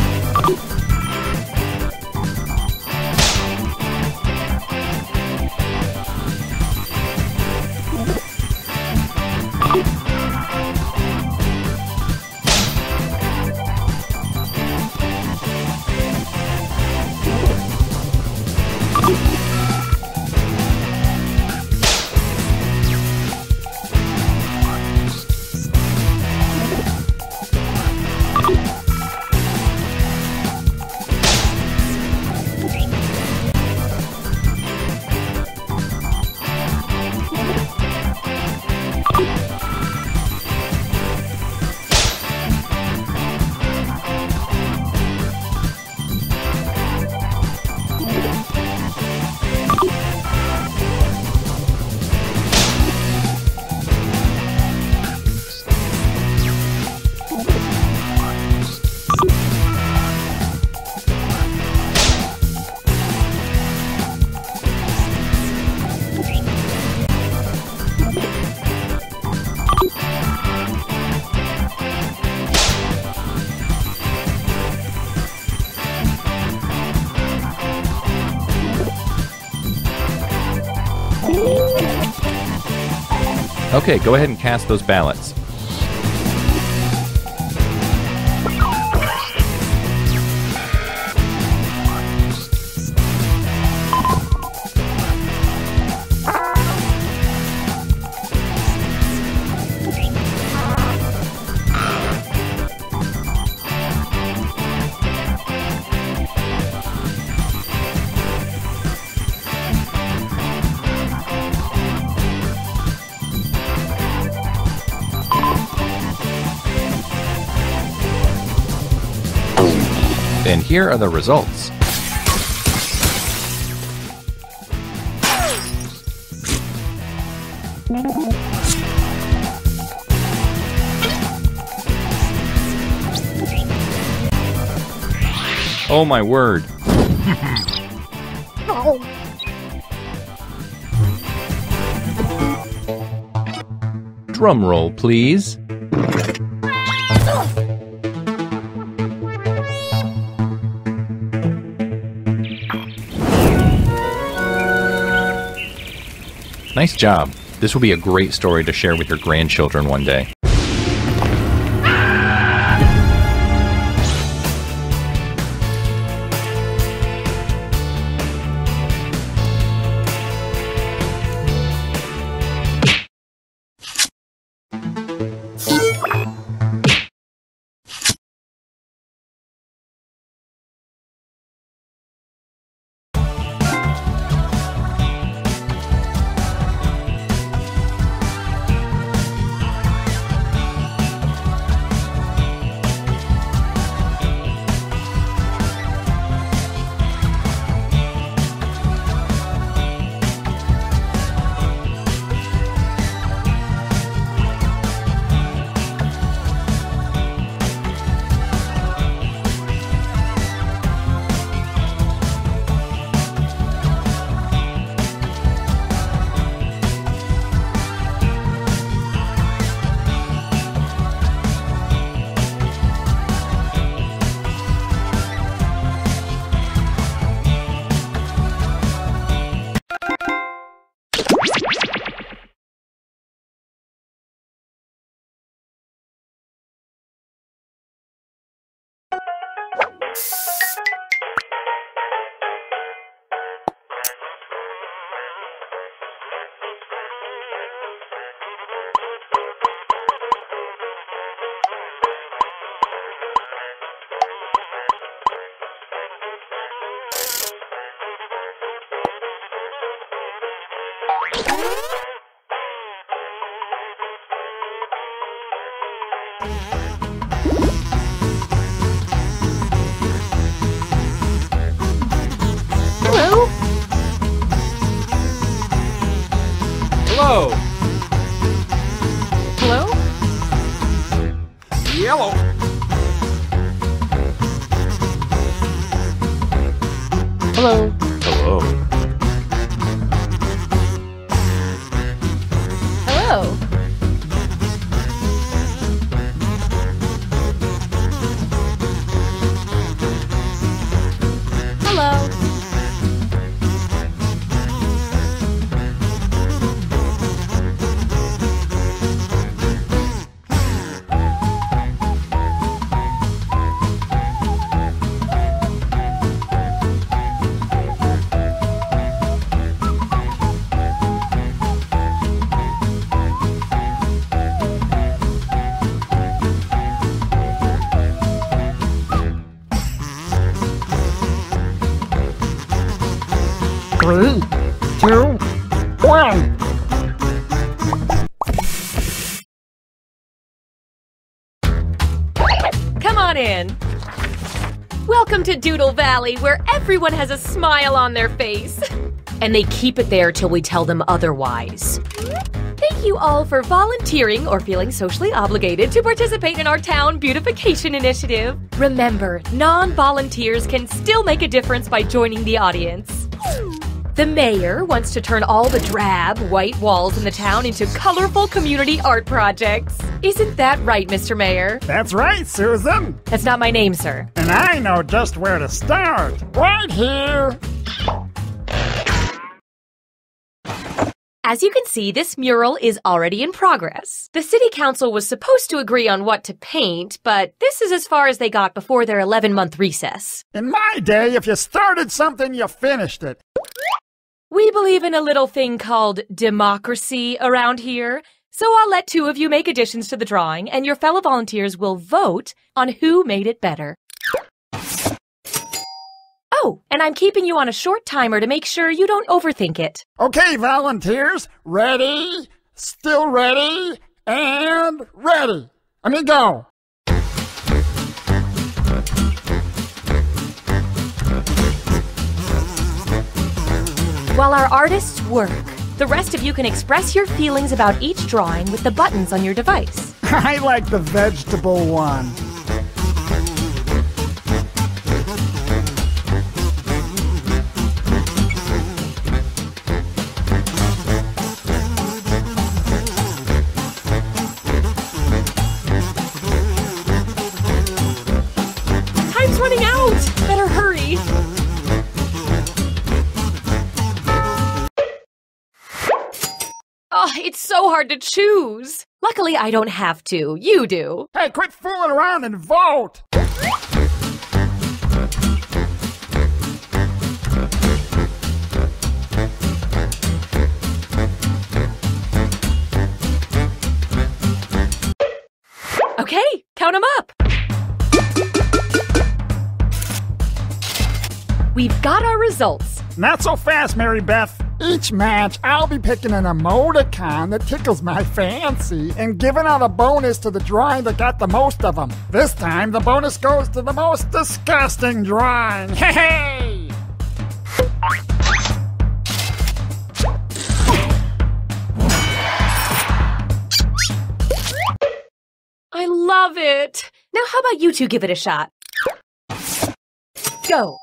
Okay, go ahead and cast those ballots. And here are the results. Oh my word. Drum roll, please. Nice job. This will be a great story to share with your grandchildren one day. Hello? Hello. Hello? Yellow. Hello? Hello. Hello? Hello? Three, two, one. Come on in. Welcome to Doodle Valley, where everyone has a smile on their face. And they keep it there till we tell them otherwise. Thank you all for volunteering or feeling socially obligated to participate in our town beautification initiative. Remember, non-volunteers can still make a difference by joining the audience. The mayor wants to turn all the drab, white walls in the town into colorful community art projects. Isn't that right, Mr. Mayor? That's right, Susan. That's not my name, sir. And I know just where to start. Right here. As you can see, this mural is already in progress. The city council was supposed to agree on what to paint, but this is as far as they got before their 11-month recess. In my day, if you started something, you finished it. We believe in a little thing called democracy around here, so I'll let two of you make additions to the drawing, and your fellow volunteers will vote on who made it better. Oh, and I'm keeping you on a short timer to make sure you don't overthink it. Okay, volunteers, ready, still ready, and ready. Let me go. While our artists work, the rest of you can express your feelings about each drawing with the buttons on your device. I like the vegetable one. It's so hard to choose. Luckily, I don't have to. You do. Hey, quit fooling around and vote! Okay, count them up. We've got our results. Not so fast, Mary Beth. Each match, I'll be picking an emoticon that tickles my fancy and giving out a bonus to the drawing that got the most of them. This time, the bonus goes to the most disgusting drawing. Hey! I love it. Now, how about you two give it a shot? Go.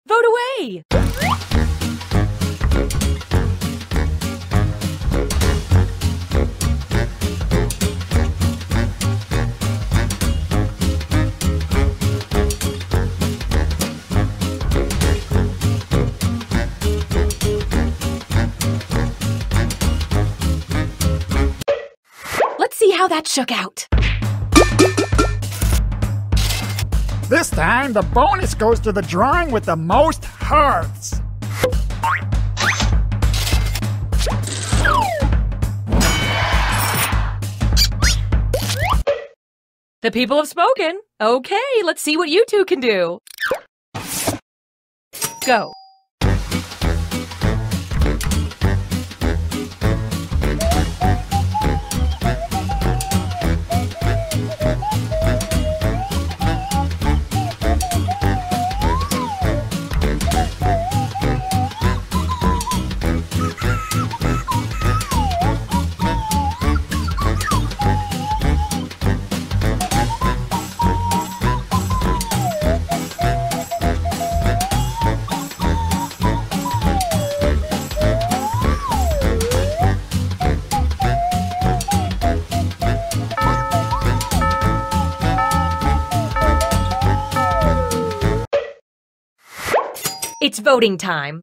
Vote away! Let's see how that shook out. This time, the bonus goes to the drawing with the most hearts. The people have spoken. Okay, let's see what you two can do. Go. It's voting time.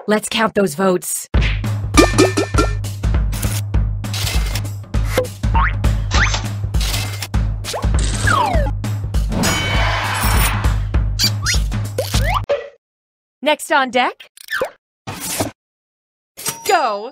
Let's count those votes. Next on deck, go!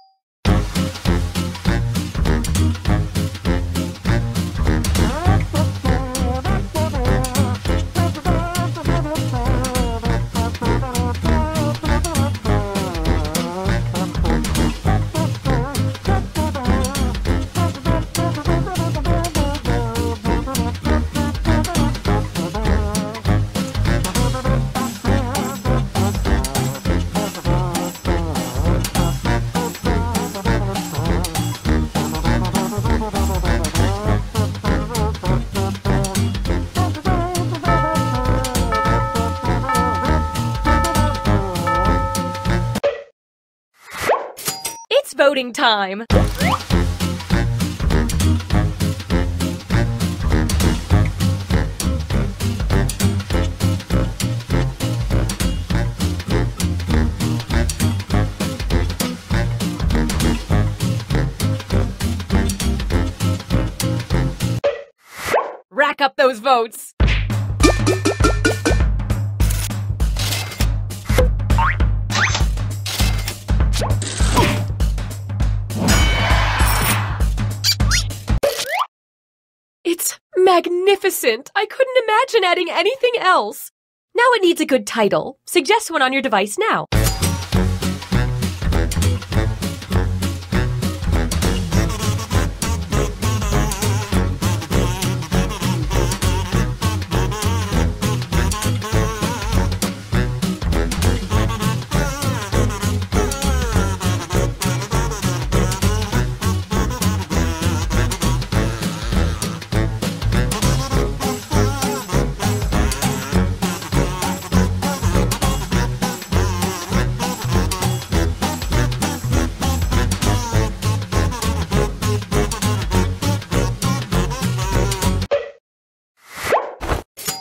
It's voting time. Rack up those votes. It's magnificent. I couldn't imagine adding anything else. Now it needs a good title. Suggest one on your device now.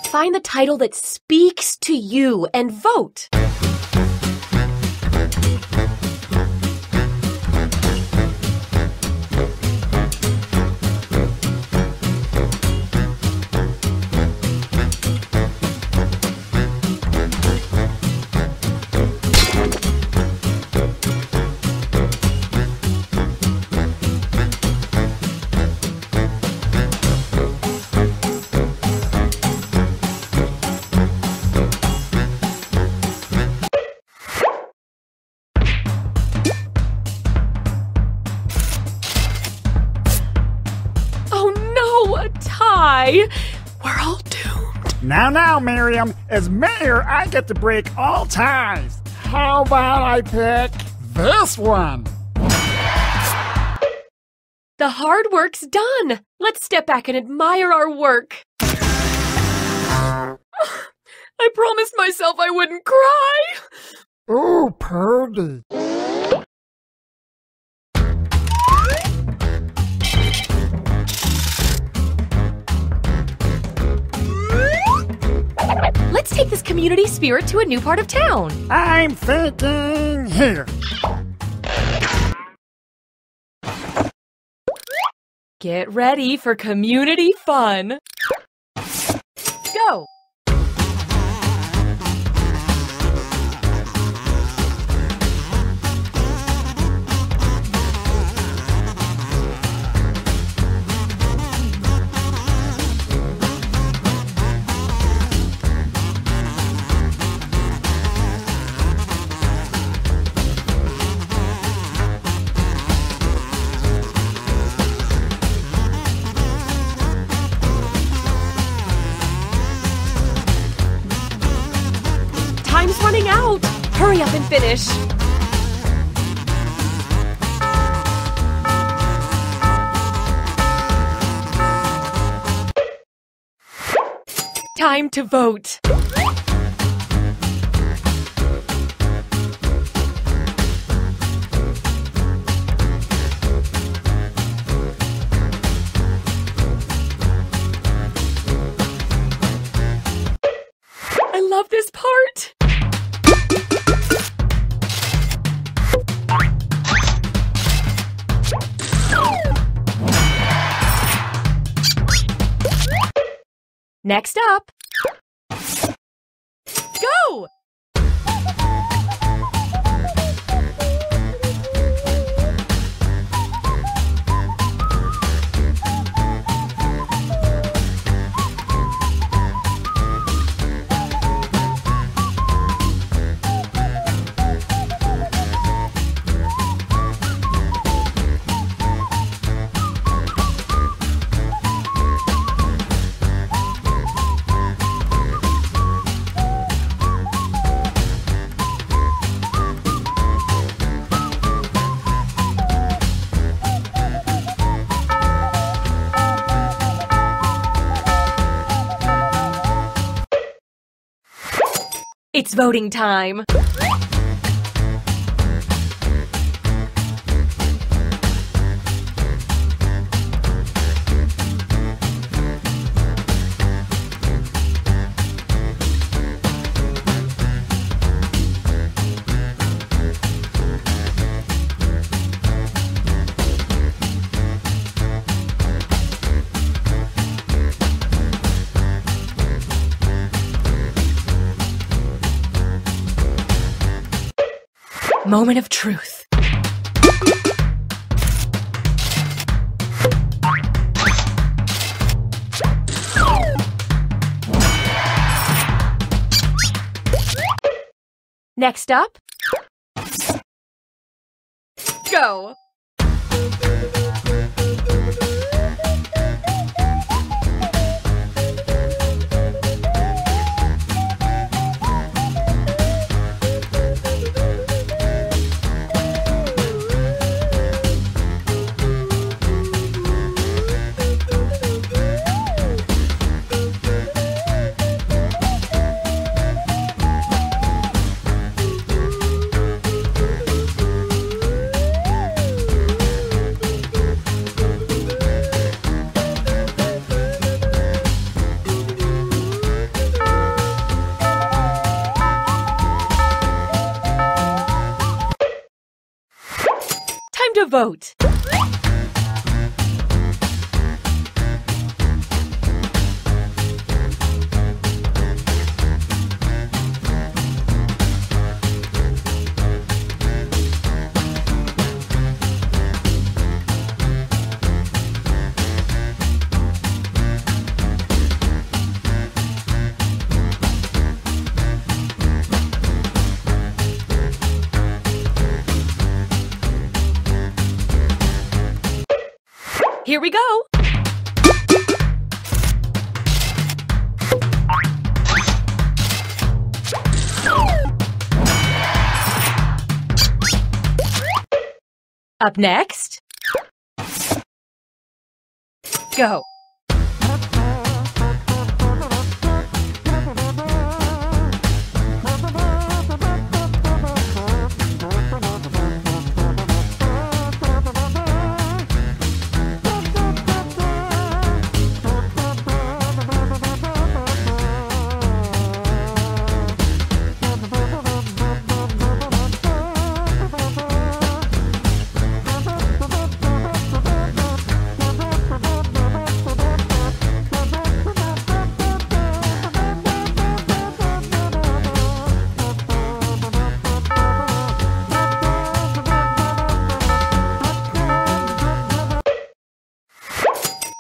Find the title that speaks to you and vote. We're all doomed. Now, Miriam, as mayor, I get to break all ties. How about I pick this one? The hard work's done. Let's step back and admire our work. I promised myself I wouldn't cry. Ooh, Purdy. Let's take this community spirit to a new part of town. I'm thinking here. Get ready for community fun. Go! Time's running out. Hurry up and finish. Time to vote. I love this part. Next up, go! It's voting time. Moment of truth. Next up, go! To vote. Here we go. Up next, go.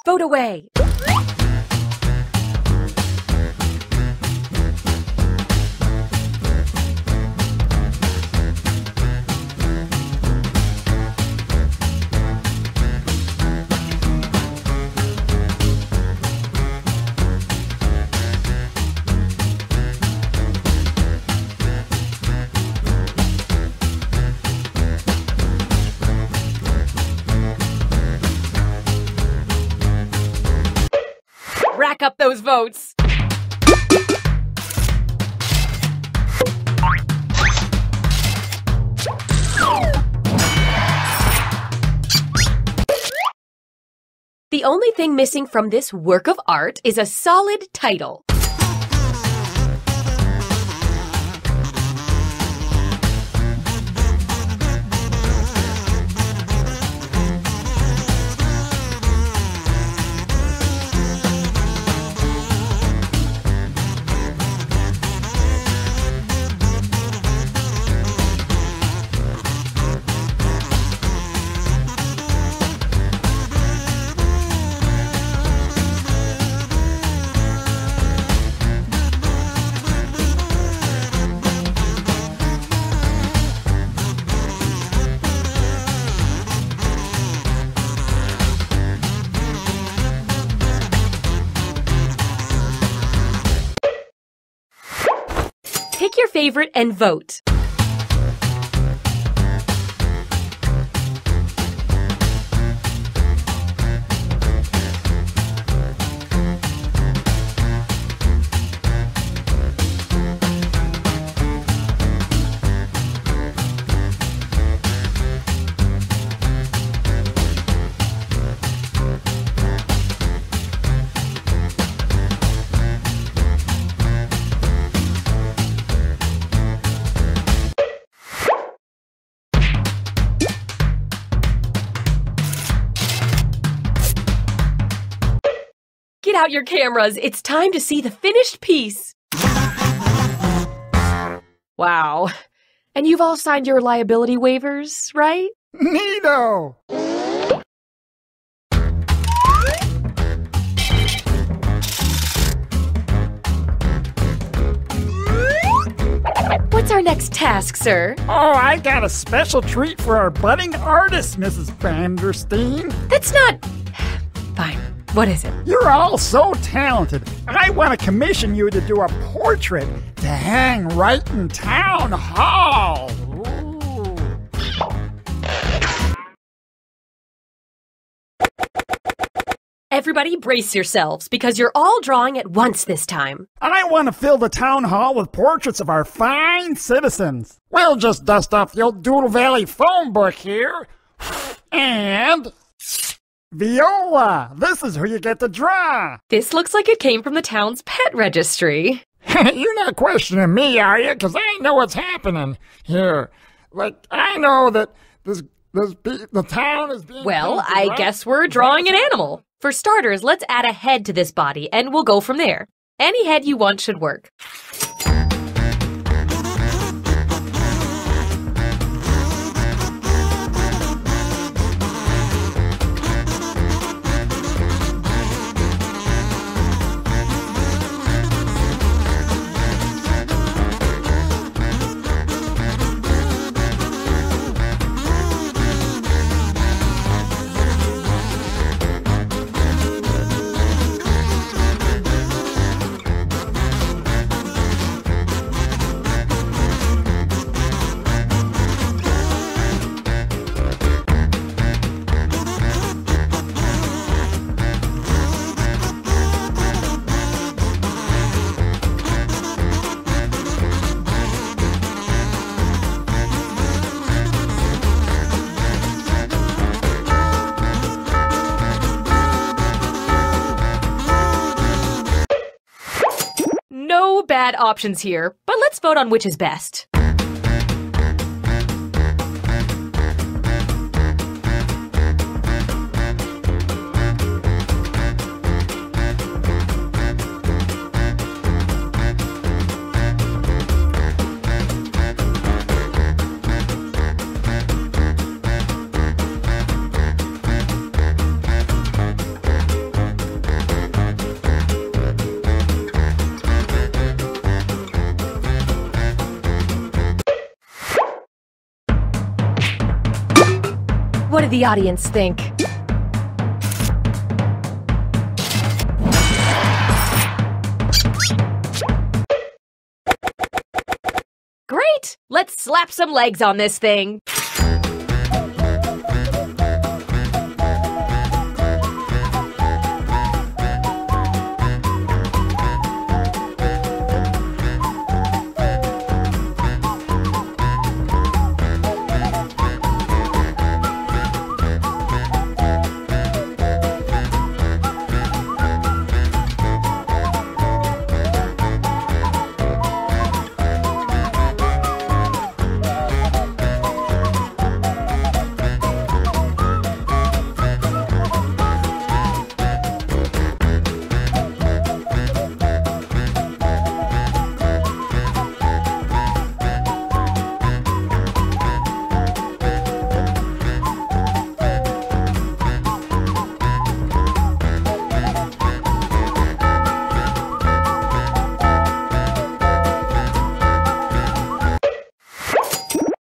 Vote away. Rack up those votes. The only thing missing from this work of art is a solid title. Pick your favorite and vote. Get out your cameras. It's time to see the finished piece. Wow. And you've all signed your liability waivers, right? Neato! What's What's our next task, sir? Oh, I got a special treat for our budding artist, Mrs. Vanderstein. That's not... Fine. What is it? You're all so talented. I want to commission you to do a portrait to hang right in town hall. Ooh. Everybody brace yourselves, because you're all drawing at once this time. I want to fill the town hall with portraits of our fine citizens. We'll just dust off the old Doodle Valley phone book here. And... Viola, this is who you get to draw. This looks like it came from the town's pet registry. You're not questioning me, are you? Because I know what's happening here. Like, I know that the town is being... Well, painted, I right? guess we're drawing an animal. For starters, let's add a head to this body, and we'll go from there. Any head you want should work. No bad options here, but let's vote on which is best. What do the audience think? Great! Let's slap some legs on this thing.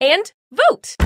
And vote!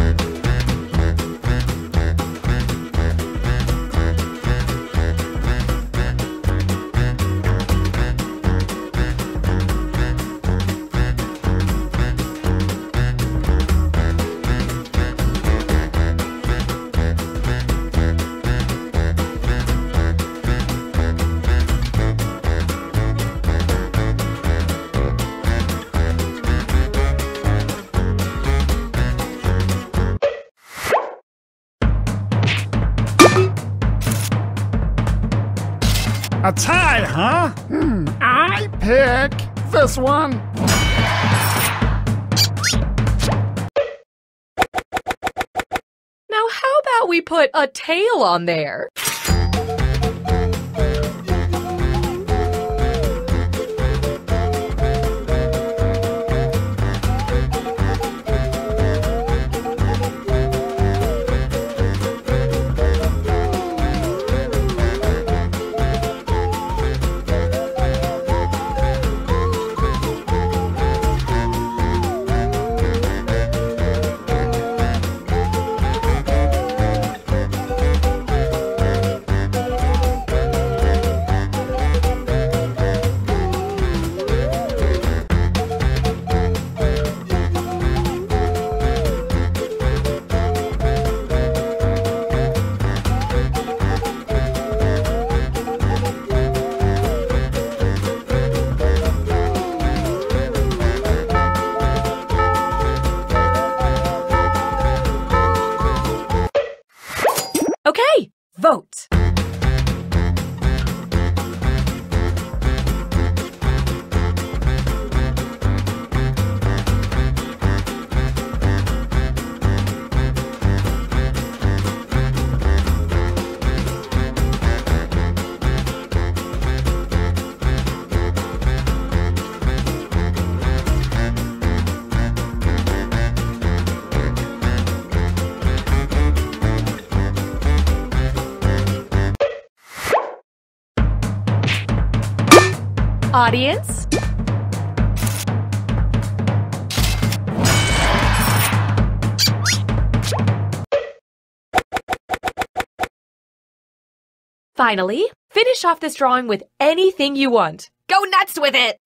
A tie, huh? I pick this one. Now how about we put a tail on there? Okay, vote. Audience? Finally, finish off this drawing with anything you want. Go nuts with it!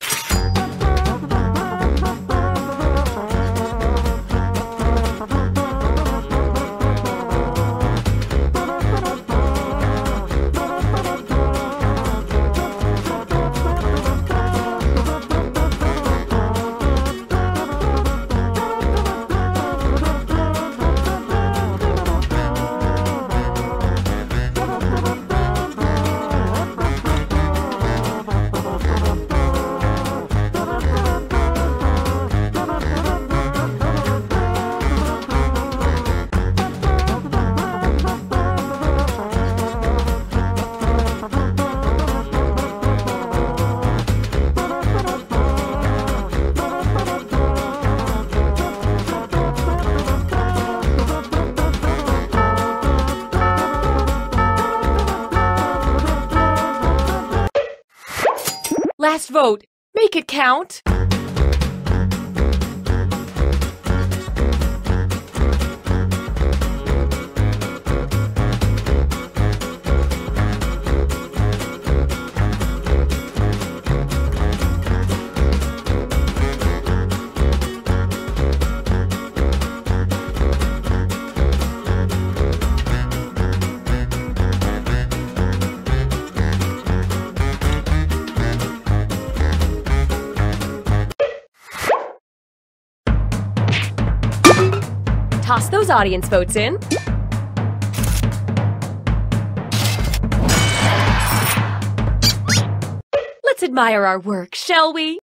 Last vote. Make it count. Toss those audience votes in. Let's admire our work, shall we?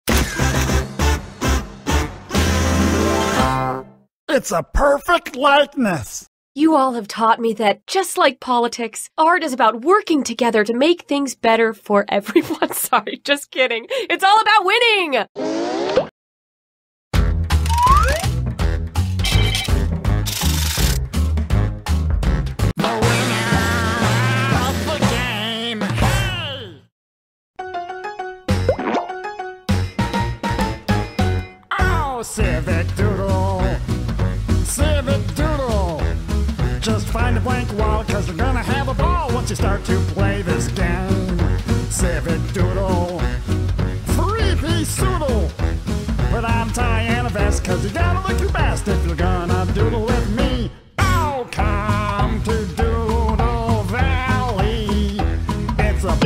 It's a perfect likeness. You all have taught me that, just like politics, art is about working together to make things better for everyone. Sorry, just kidding. It's all about winning! Civic Doodle, Civic Doodle. Just find a blank wall, cause you're gonna have a ball once you start to play this game. Civic Doodle, three-piece doodle. Put on tie and a vest, cause you gotta look your best if you're gonna doodle with me. Oh, come to Doodle Valley. It's a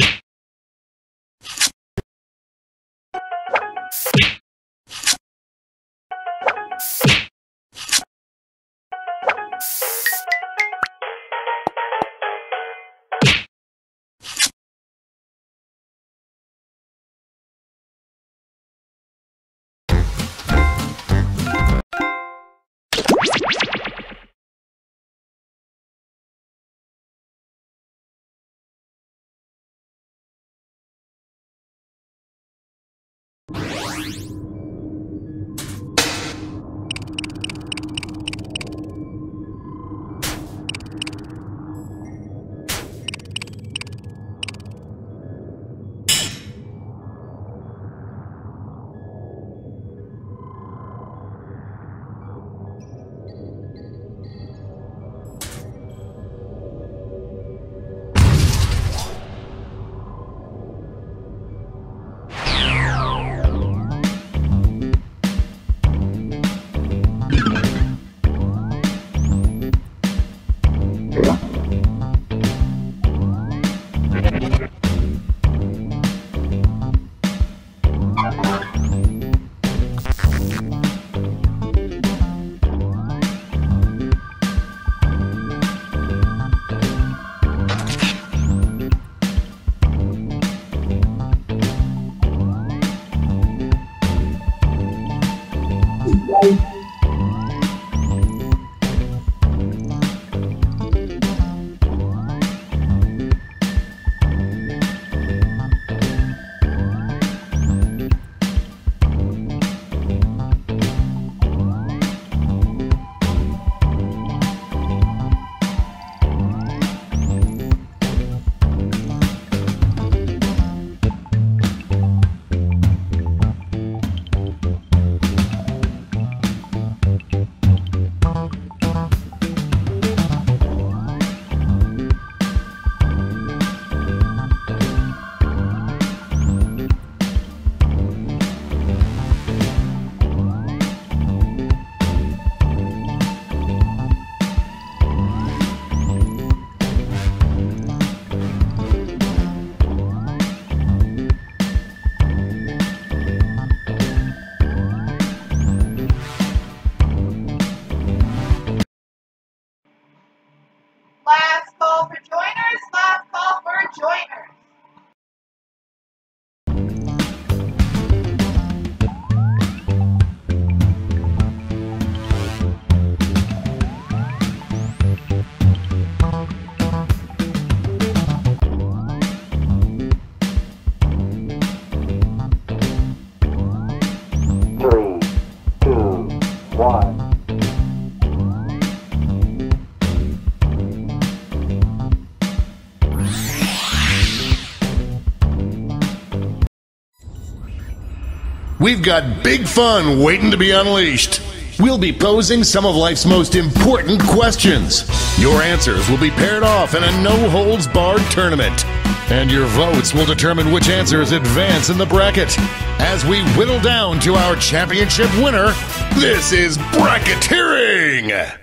We've got big fun waiting to be unleashed. We'll be posing some of life's most important questions. Your answers will be paired off in a no-holds-barred tournament. And your votes will determine which answers advance in the bracket. As we whittle down to our championship winner, this is bracketeering!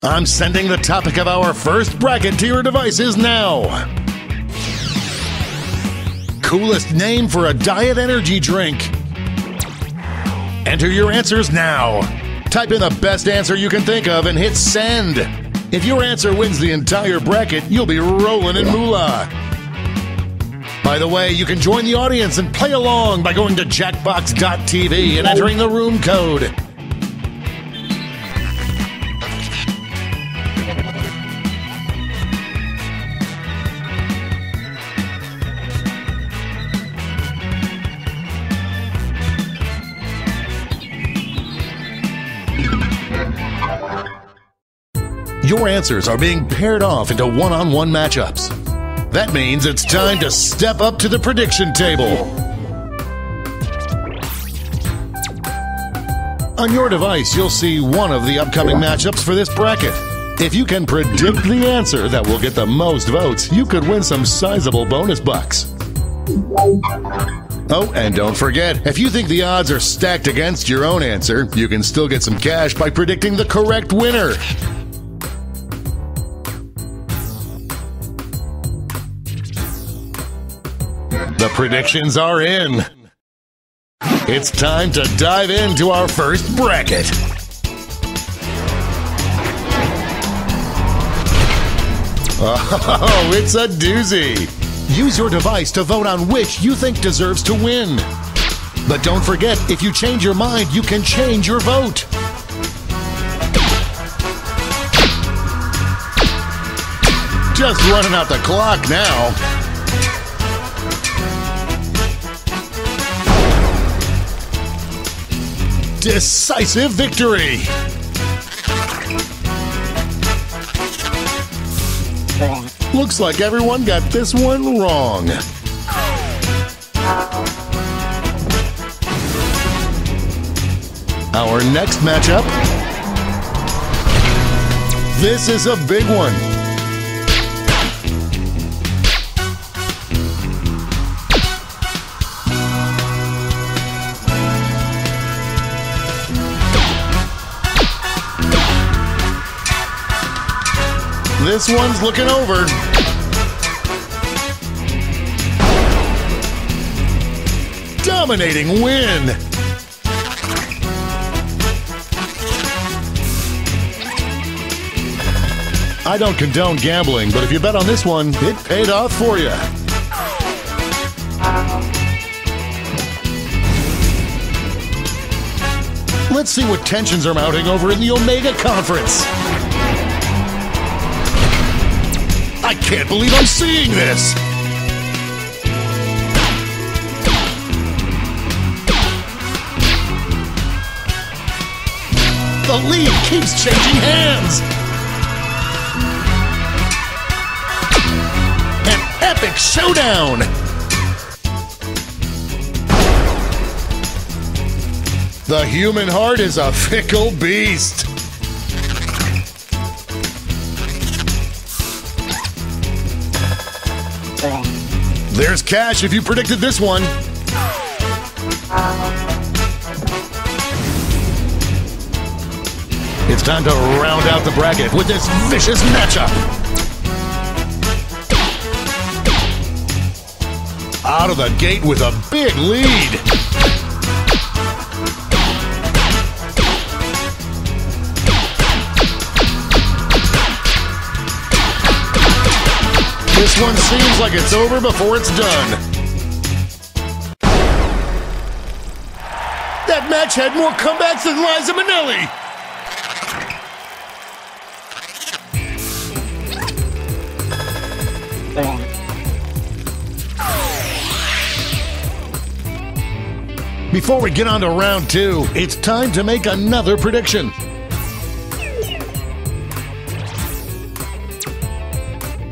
I'm sending the topic of our first bracket to your devices now. Coolest name for a diet energy drink. Enter your answers now. Type in the best answer you can think of and hit send. If your answer wins the entire bracket, you'll be rolling in moolah. By the way, you can join the audience and play along by going to Jackbox.tv and entering the room code. Your answers are being paired off into one-on-one matchups. That means it's time to step up to the prediction table. On your device, you'll see one of the upcoming matchups for this bracket. If you can predict the answer that will get the most votes, you could win some sizable bonus bucks. Oh, and don't forget, if you think the odds are stacked against your own answer, you can still get some cash by predicting the correct winner. The predictions are in. It's time to dive into our first bracket. Oh, it's a doozy. Use your device to vote on which you think deserves to win. But don't forget, if you change your mind, you can change your vote. Just running out the clock now. Decisive victory! Looks like everyone got this one wrong. Our next matchup. This is a big one. This one's looking over. Dominating win. I don't condone gambling, but if you bet on this one, it paid off for you. Let's see what tensions are mounting over in the Omega Conference. I can't believe I'm seeing this! The lead keeps changing hands! An epic showdown! The human heart is a fickle beast! There's cash if you predicted this one. It's time to round out the bracket with this vicious matchup. Out of the gate with a big lead. This one seems like it's over before it's done. That match had more comebacks than Liza Minnelli. Before we get on to round two, it's time to make another prediction.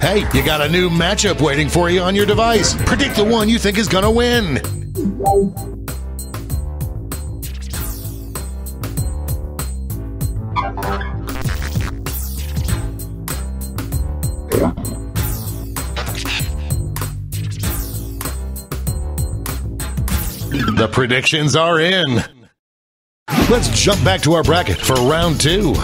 Hey, you got a new matchup waiting for you on your device. Predict the one you think is gonna win. The predictions are in. Let's jump back to our bracket for round 2.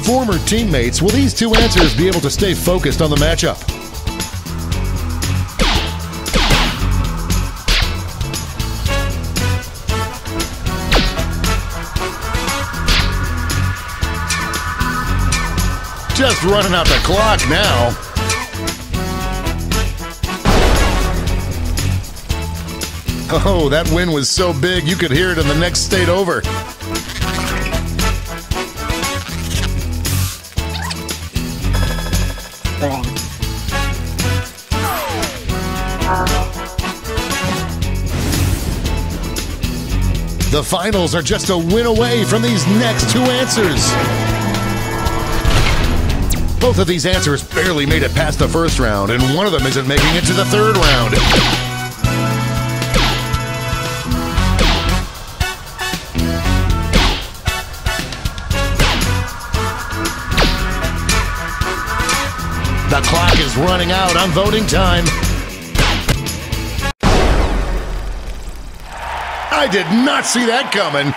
Former teammates, will these two answers be able to stay focused on the matchup? Just running out the clock now. Oh, that win was so big you could hear it in the next state over. The finals are just a win away from these next two answers. Both of these answers barely made it past the first round, and one of them isn't making it to the third round. The clock is running out on voting time. I did not see that coming.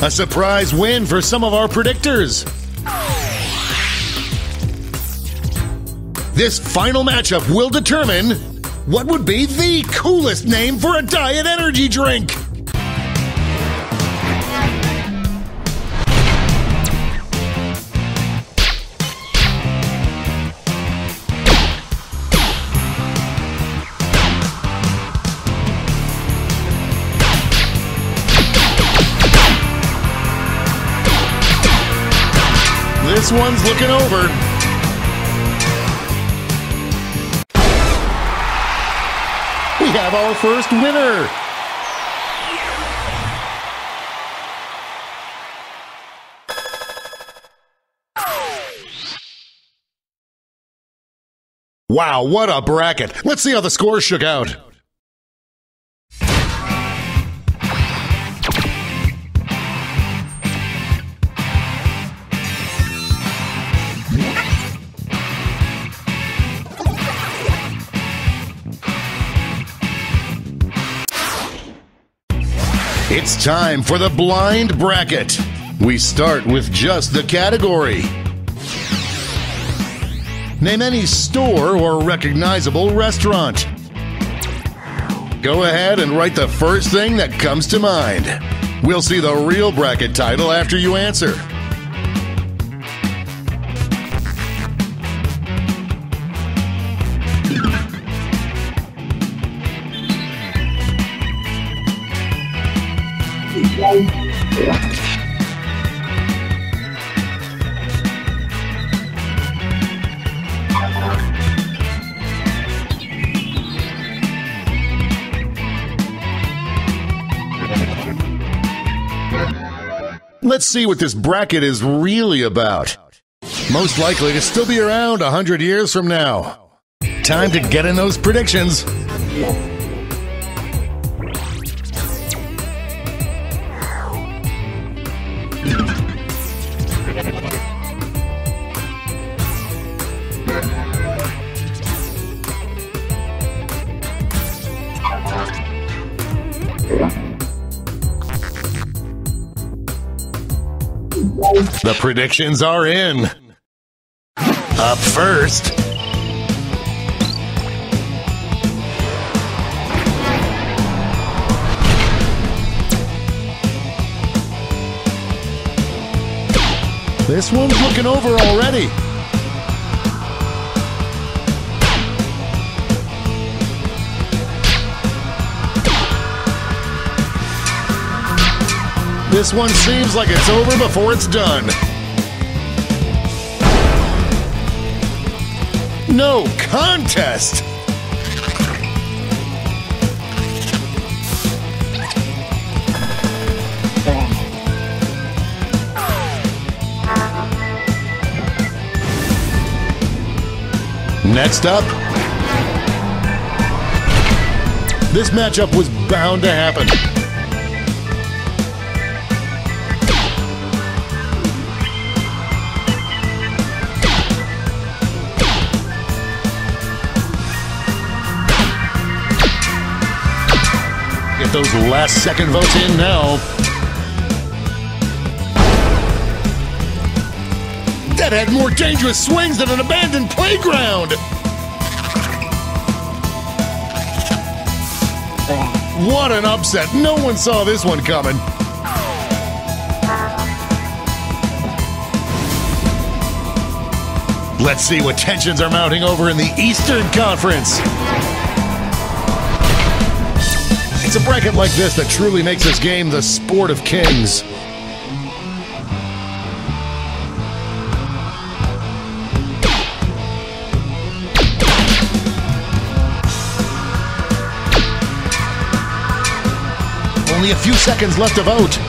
A surprise win for some of our predictors. This final matchup will determine what would be the coolest name for a diet energy drink. This one's looking over. We have our first winner. Wow, what a bracket. Let's see how the scores shook out. It's time for the blind bracket. We start with just the category. Name any store or recognizable restaurant. Go ahead and write the first thing that comes to mind. We'll see the real bracket title after you answer. Let's see what this bracket is really about. Most likely to still be around 100 years from now. Time to get in those predictions. The predictions are in. Up first. This one's looking over already. This one seems like it's over before it's done. No contest! Next up, this matchup was bound to happen. Get those last-second votes in now. That had more dangerous swings than an abandoned playground. What an upset. No one saw this one coming. Let's see what tensions are mounting over in the Eastern Conference. It's a bracket like this that truly makes this game the sport of kings. Only a few seconds left to vote.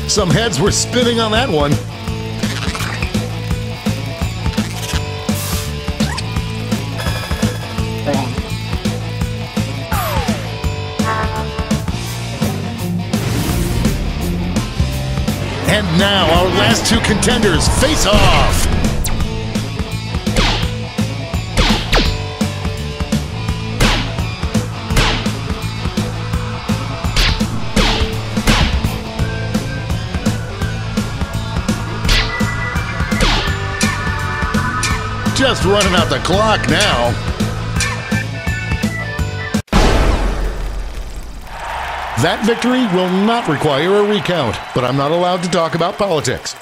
Some heads were spinning on that one. And now our last two contenders face off. Just running out the clock now. That victory will not require a recount, but I'm not allowed to talk about politics.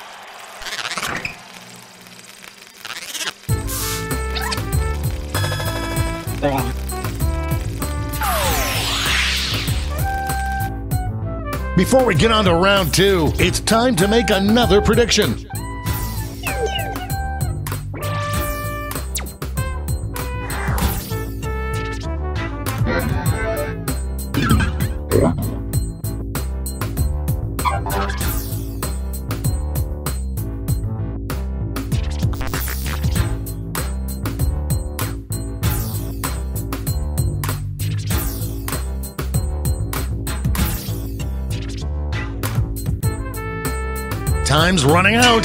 Before we get on to round two, it's time to make another prediction. Time's running out.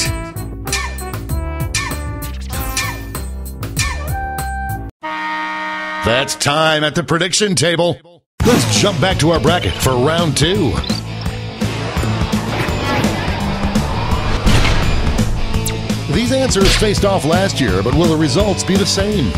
That's time at the prediction table. Let's jump back to our bracket for round two. These answers faced off last year, but will the results be the same?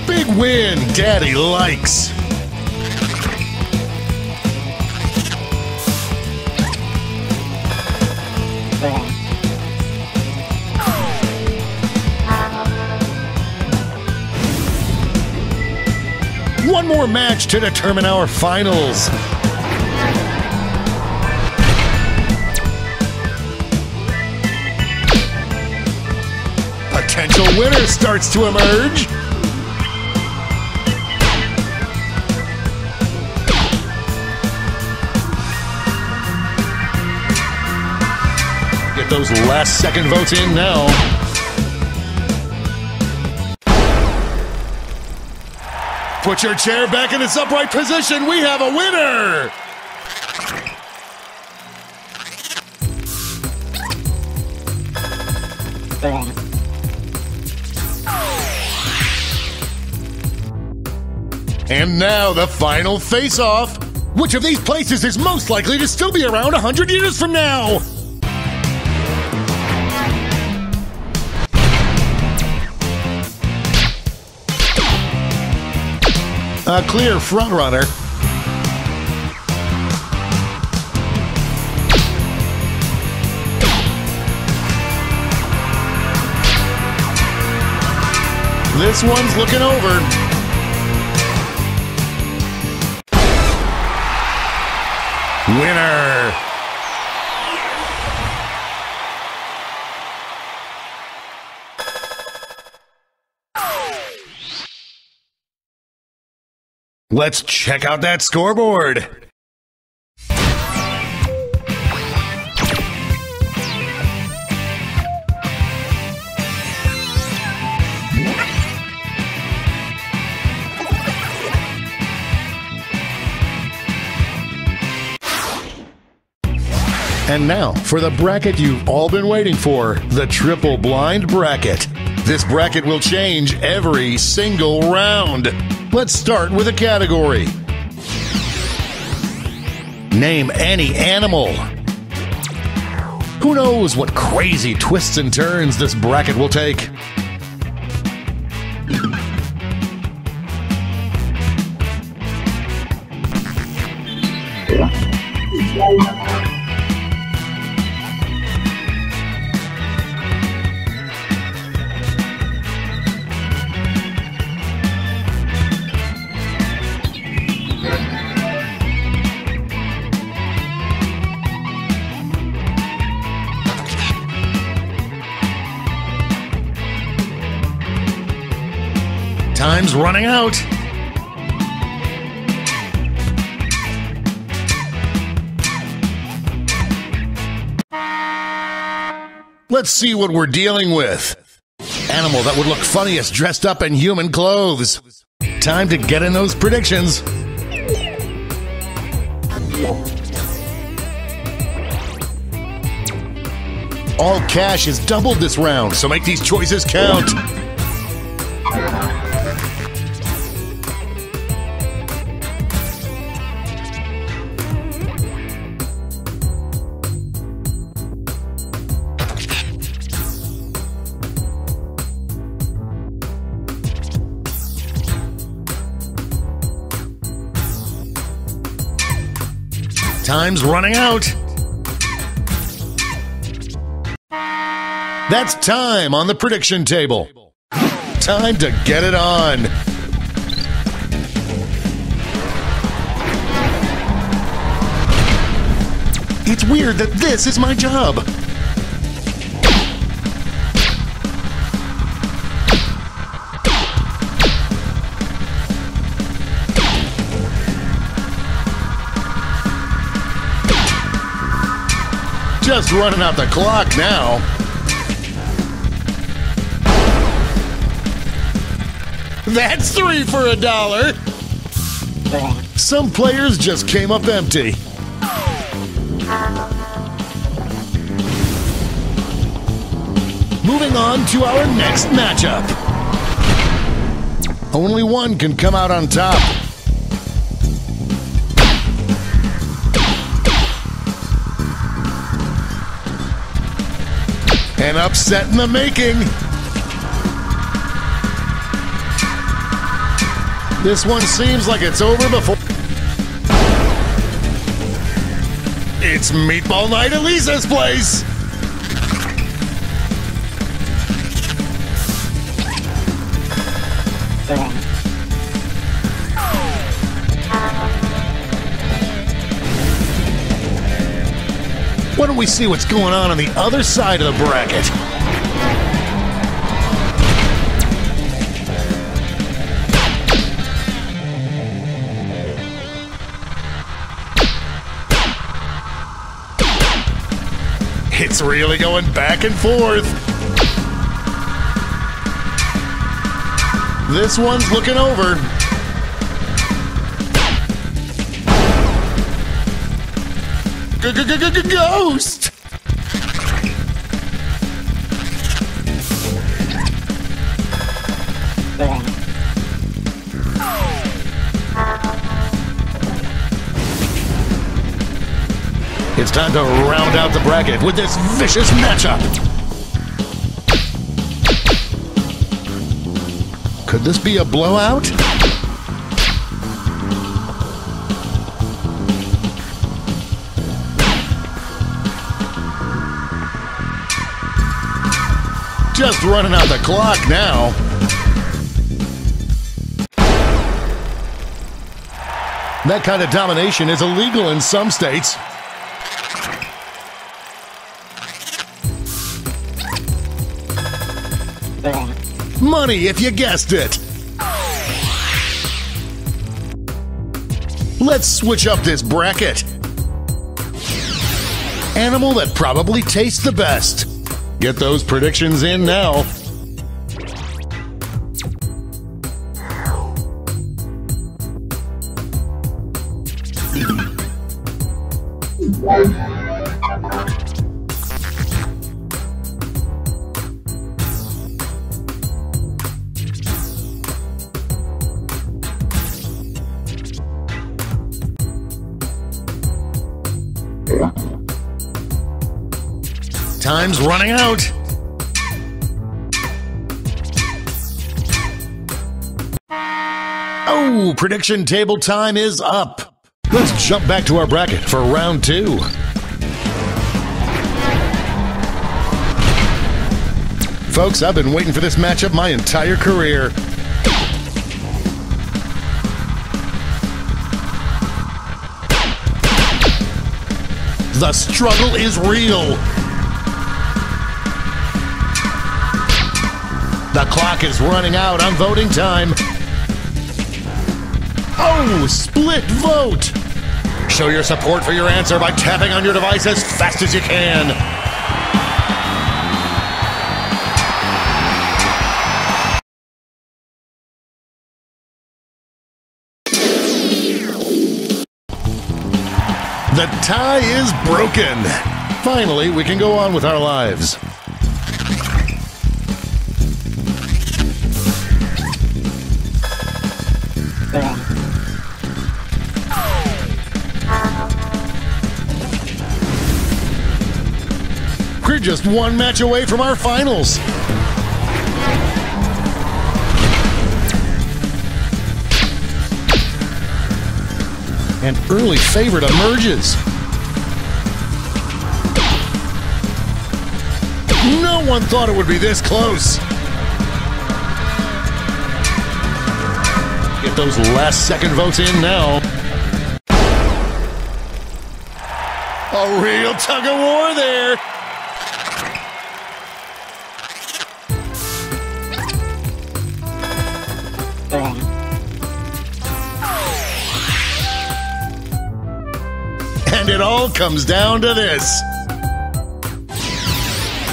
Big win, Daddy likes. One more match to determine our finals. Potential winner starts to emerge. Get those last second votes in now. Put your chair back in its upright position. We have a winner. And now the final face-off. Which of these places is most likely to still be around 100 years from now? A clear frontrunner. This one's looking over. Winner! Let's check out that scoreboard. And now for the bracket you've all been waiting for, the triple blind bracket. This bracket will change every single round. Let's start with a category. Name any animal. Who knows what crazy twists and turns this bracket will take? Time's running out. Let's see what we're dealing with. Animal that would look funniest dressed up in human clothes. Time to get in those predictions. All cash is doubled this round, so make these choices count. Time's running out. That's time on the prediction table. Time to get it on. It's weird that this is my job. Just running out the clock now. That's 3 for $1. Some players just came up empty. Moving on to our next matchup. Only one can come out on top. An upset in the making. This one seems like it's over before. It's Meatball Night at Lisa's place. Why don't we see what's going on the other side of the bracket? It's really going back and forth. This one's looking over. Ghost! It's time to round out the bracket with this vicious matchup. Could this be a blowout? Just running out the clock now. That kind of domination is illegal in some states. Money if you guessed it. Let's switch up this bracket. Animal that probably tastes the best. Get those predictions in now. Time's running out. Oh, prediction table time is up. Let's jump back to our bracket for round 2. Folks, I've been waiting for this matchup my entire career. The struggle is real. The clock is running out on voting time. Oh, split vote! Show your support for your answer by tapping on your device as fast as you can. The tie is broken. Finally, we can go on with our lives. We're just one match away from our finals. An early favorite emerges. No one thought it would be this close. Get those last second votes in now. A real tug of war there. And it all comes down to this.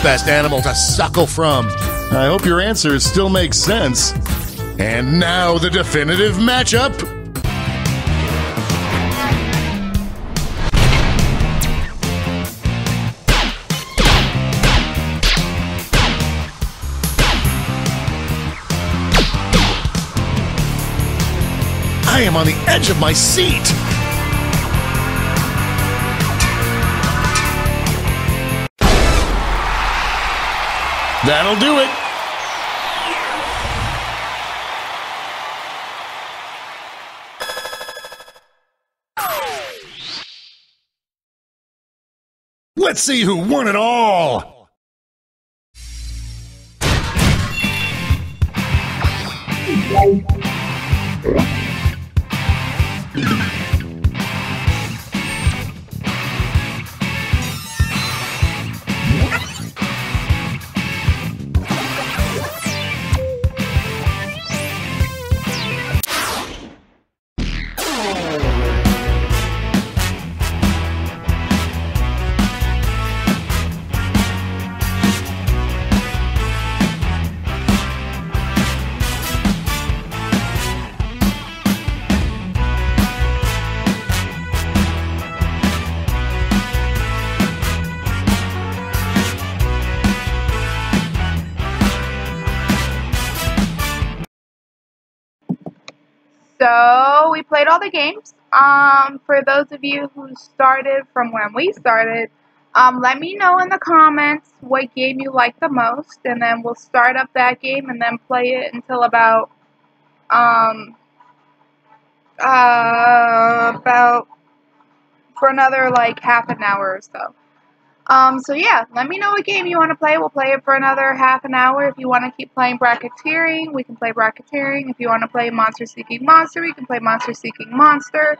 Best animal to suckle from. I hope your answers still make sense. And now the definitive matchup. I am on the edge of my seat. That'll do it. Let's see who won it all. So we played all the games. For those of you who started from when we started, let me know in the comments what game you like the most, and then we'll start up that game and then play it until about for another like half an hour or so. So yeah, let me know what game you want to play. We'll play it for another half an hour. If you want to keep playing bracketeering, we can play bracketeering. If you want to play Monster Seeking Monster, we can play Monster Seeking Monster.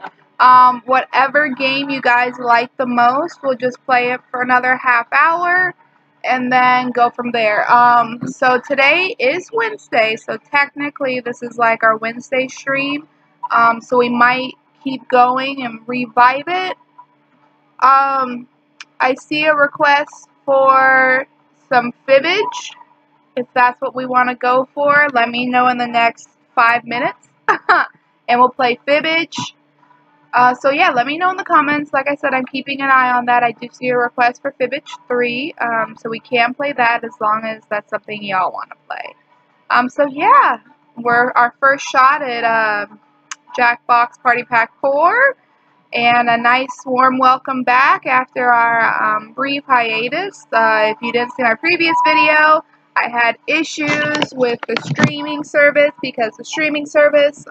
Whatever game you guys like the most, we'll just play it for another half hour and then go from there. So today is Wednesday, so technically this is like our Wednesday stream. So we might keep going and revive it. I see a request for some fibbage. If that's what we want to go for, let me know in the next 5 minutes. And we'll play fibbage. So yeah, let me know in the comments. Like I said, I'm keeping an eye on that. I do see a request for fibbage 3. So we can play that as long as that's something y'all want to play. So yeah, we're our first shot at Jackbox Party Pack 4. and a nice warm welcome back after our brief hiatus. If you didn't see my previous video, I had issues with the streaming service because the streaming service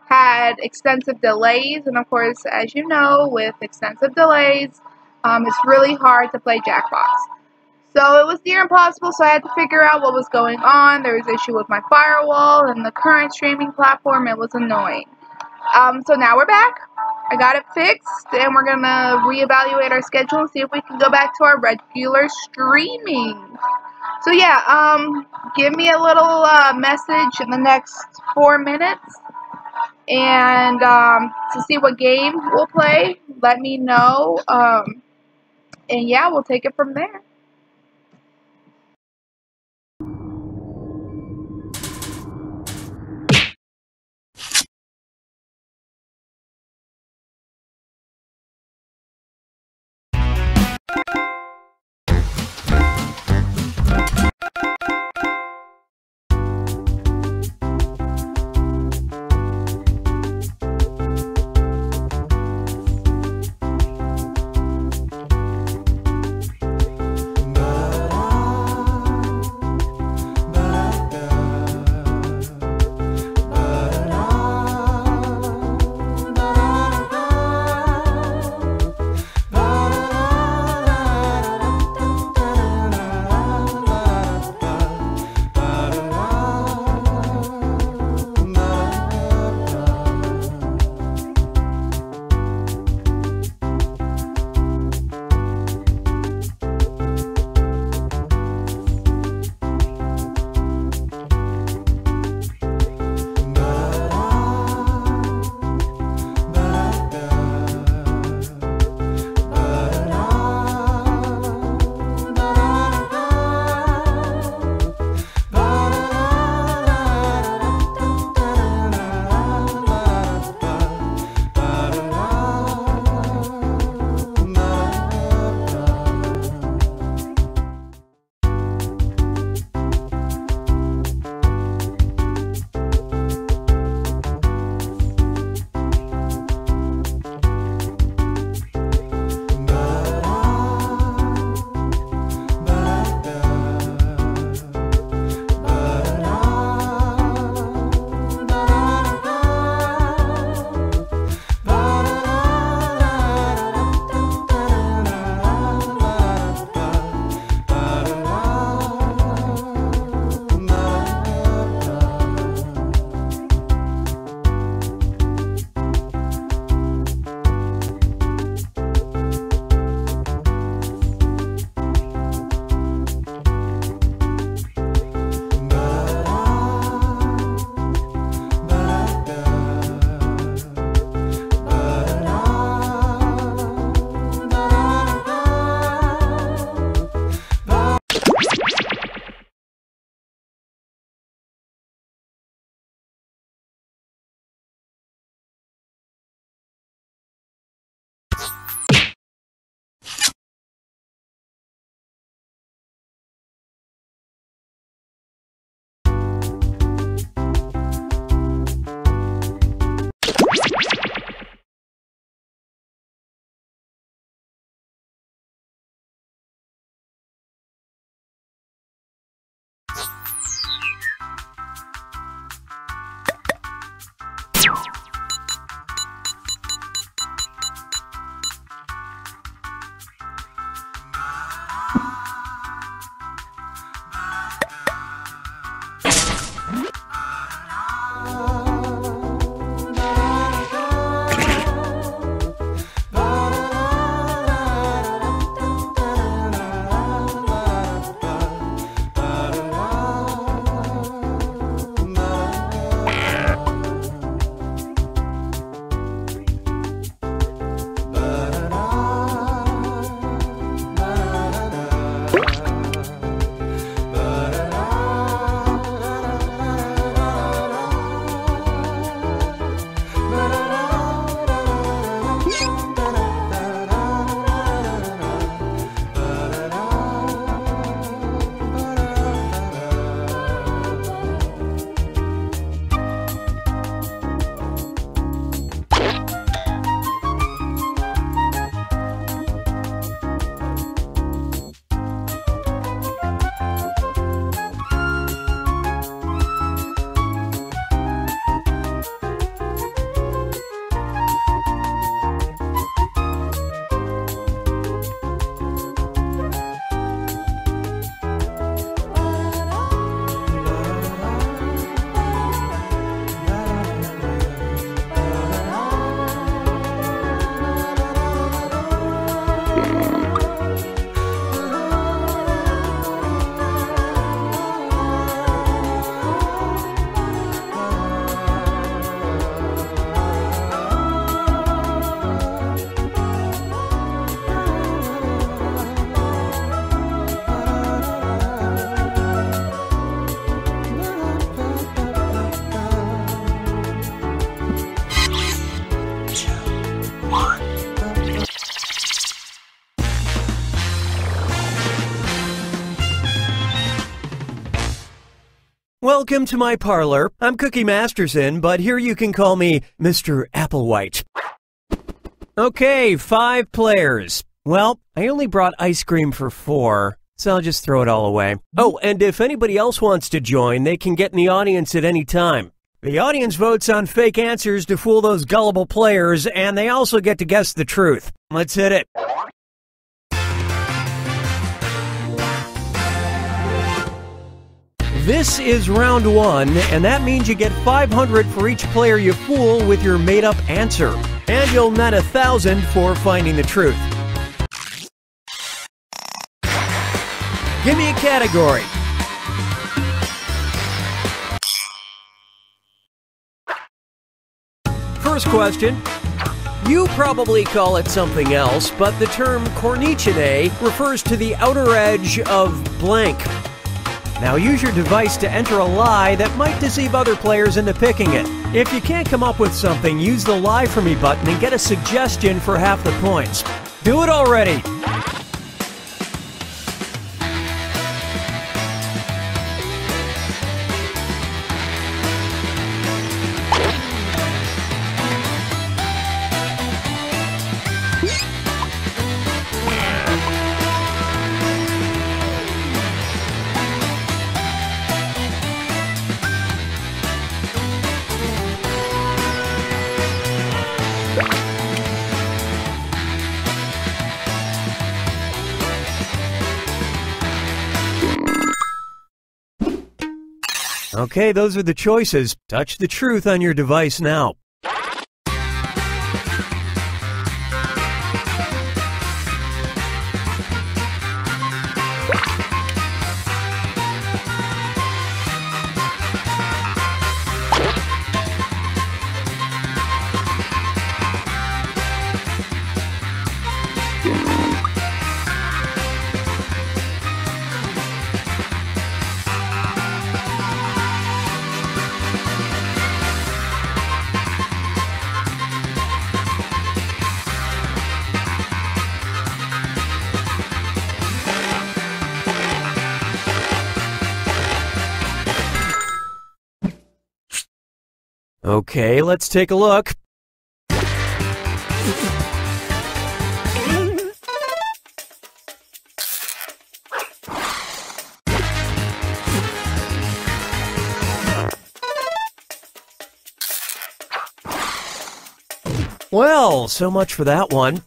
had extensive delays, and of course, as you know, with extensive delays, it's really hard to play Jackbox. So it was near impossible, so I had to figure out what was going on. There was an issue with my firewall and the current streaming platform. It was annoying. So now we're back. I got it fixed, and we're going to reevaluate our schedule and see if we can go back to our regular streaming. So yeah, give me a little message in the next 4 minutes, and to see what game we'll play. Let me know, and yeah, we'll take it from there. Welcome to my parlor. I'm Cookie Masterson, but here you can call me Mr. Applewhite. Okay, 5 players. Well, I only brought ice cream for 4, so I'll just throw it all away. Oh, and if anybody else wants to join, they can get in the audience at any time. The audience votes on fake answers to fool those gullible players, and they also get to guess the truth. Let's hit it. This is round 1, and that means you get 500 for each player you fool with your made-up answer. And you'll net 1,000 for finding the truth. Give me a category. First question. You probably call it something else, but the term cornicinae refers to the outer edge of blank. Now use your device to enter a lie that might deceive other players into picking it. If you can't come up with something, use the Lie For Me button and get a suggestion for half the points. Do it already! Okay, those are the choices. Touch the truth on your device now. Okay, let's take a look. Well, so much for that one.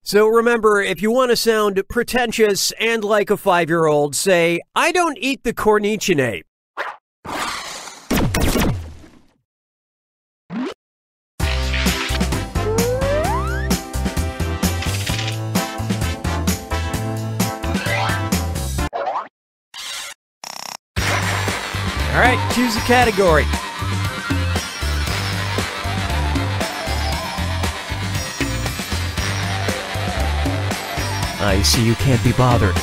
So remember, if you want to sound pretentious and like a 5-year-old, say, I don't eat the cornicinae. All right, choose a category. I see you can't be bothered.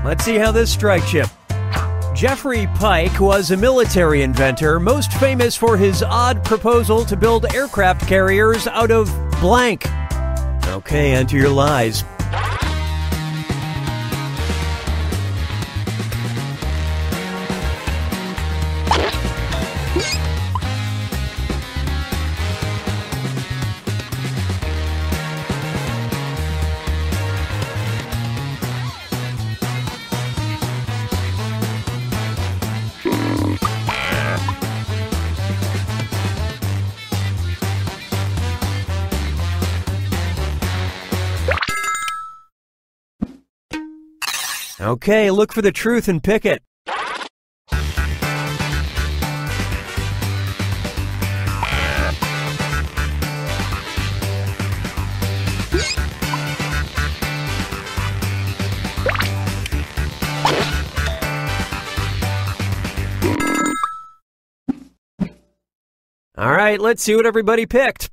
Let's see how this strikes you. Jeffrey Pike was a military inventor, most famous for his odd proposal to build aircraft carriers out of blank. Okay, enter your lies. Okay, look for the truth and pick it. All right, let's see what everybody picked.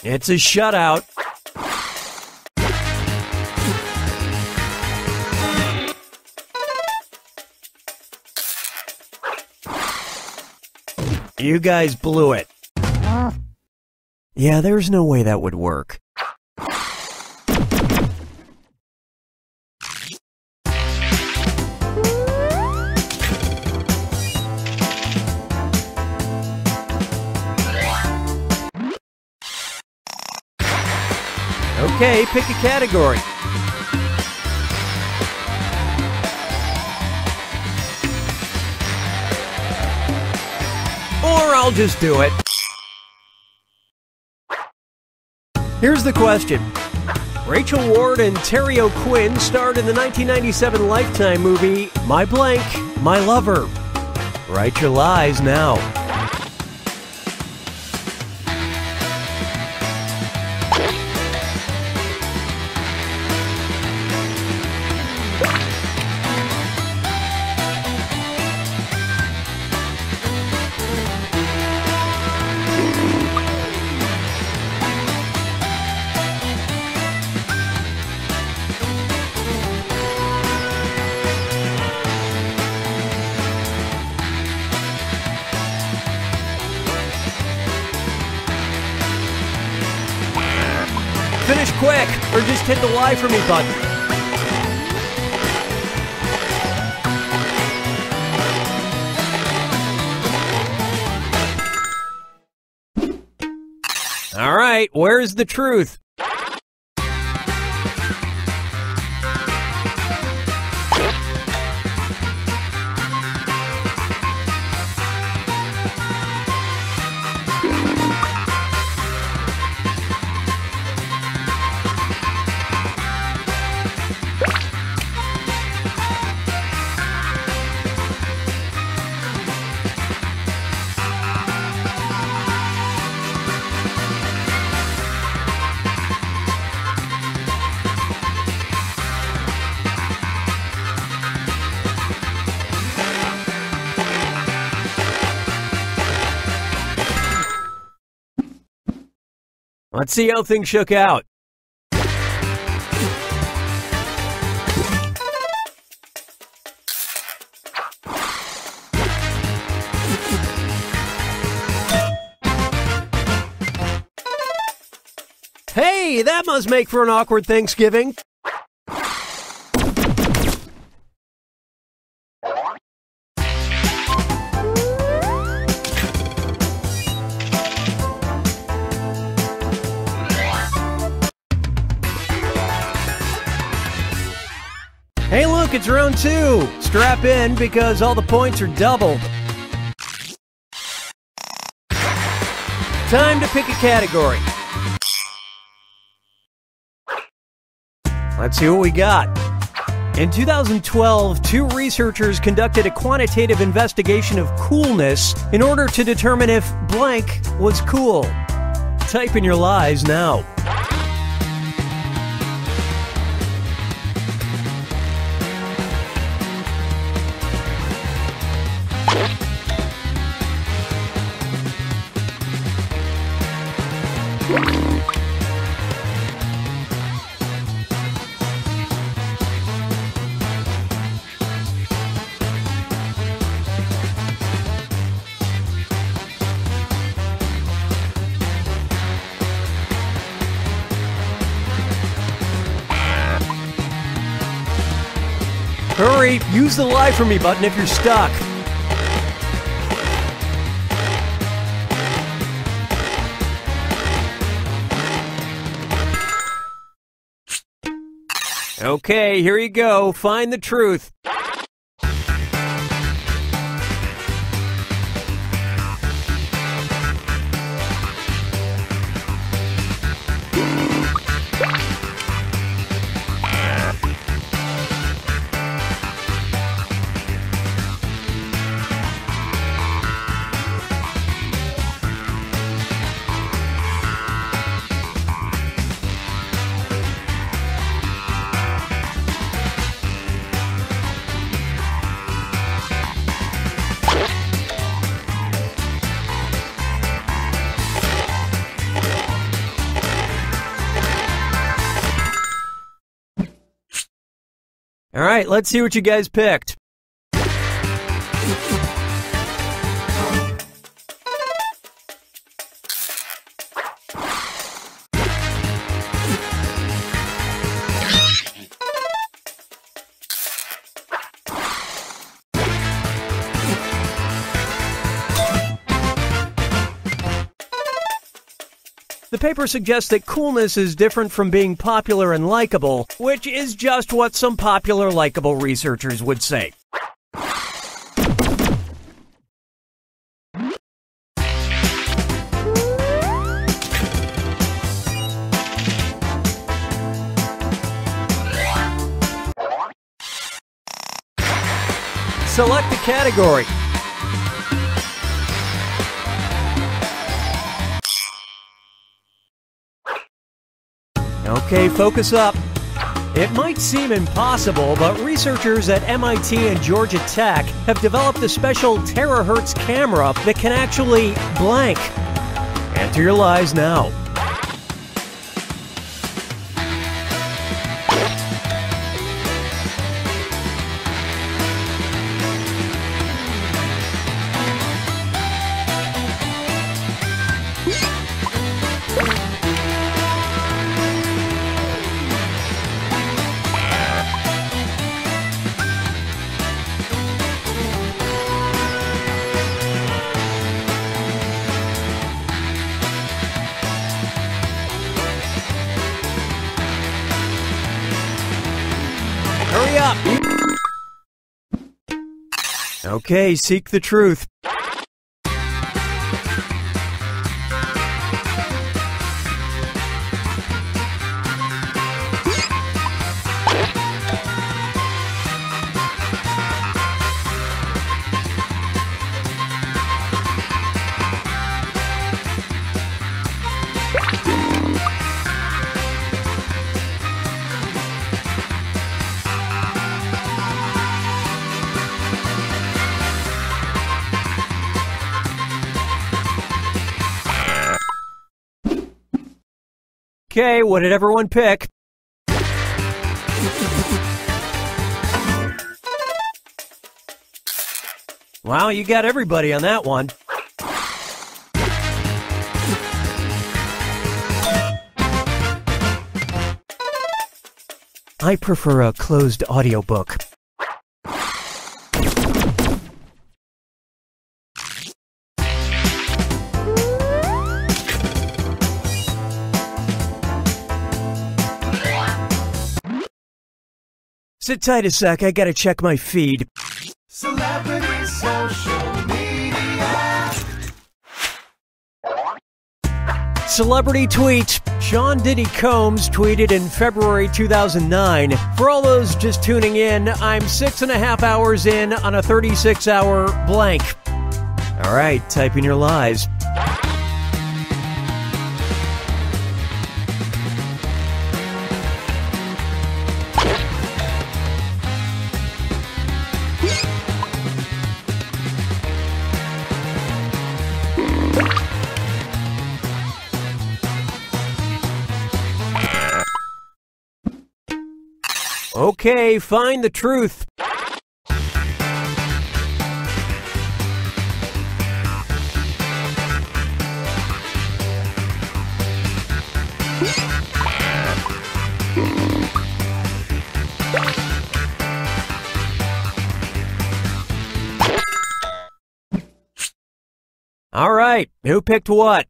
It's a shutout. You guys blew it. Yeah, there's no way that would work. Okay, pick a category. Or I'll just do it. Here's the question. Rachel Ward and Terry O'Quinn starred in the 1997 Lifetime movie My Blank, My Lover. Write your lies now. Finish quick, or just hit the lie for me button. All right, where's the truth? Let's see how things shook out. Hey, that must make for an awkward Thanksgiving. Hey look, it's round 2. Strap in because all the points are doubled. Time to pick a category. Let's see what we got. In 2012, 2 researchers conducted a quantitative investigation of coolness in order to determine if blank was cool. Type in your lies now. Hurry, use the lie for me button if you're stuck. Okay, here you go. Find the truth. All right, let's see what you guys picked. The paper suggests that coolness is different from being popular and likable, which is just what some popular likable researchers would say. Select a category. Okay, focus up. It might seem impossible, but researchers at MIT and Georgia Tech have developed a special terahertz camera that can actually blank. Enter your lies now. Hurry up! Okay, seek the truth. Okay, what did everyone pick? Wow, you got everybody on that one. I prefer a closed audiobook. Sit tight a sec, I gotta check my feed. Celebrity social media. Celebrity tweet. Sean Diddy Combs tweeted in February 2009, "For all those just tuning in, I'm 6.5 hours in on a 36-hour blank." All right, type in your lies. Okay, find the truth. All right, who picked what?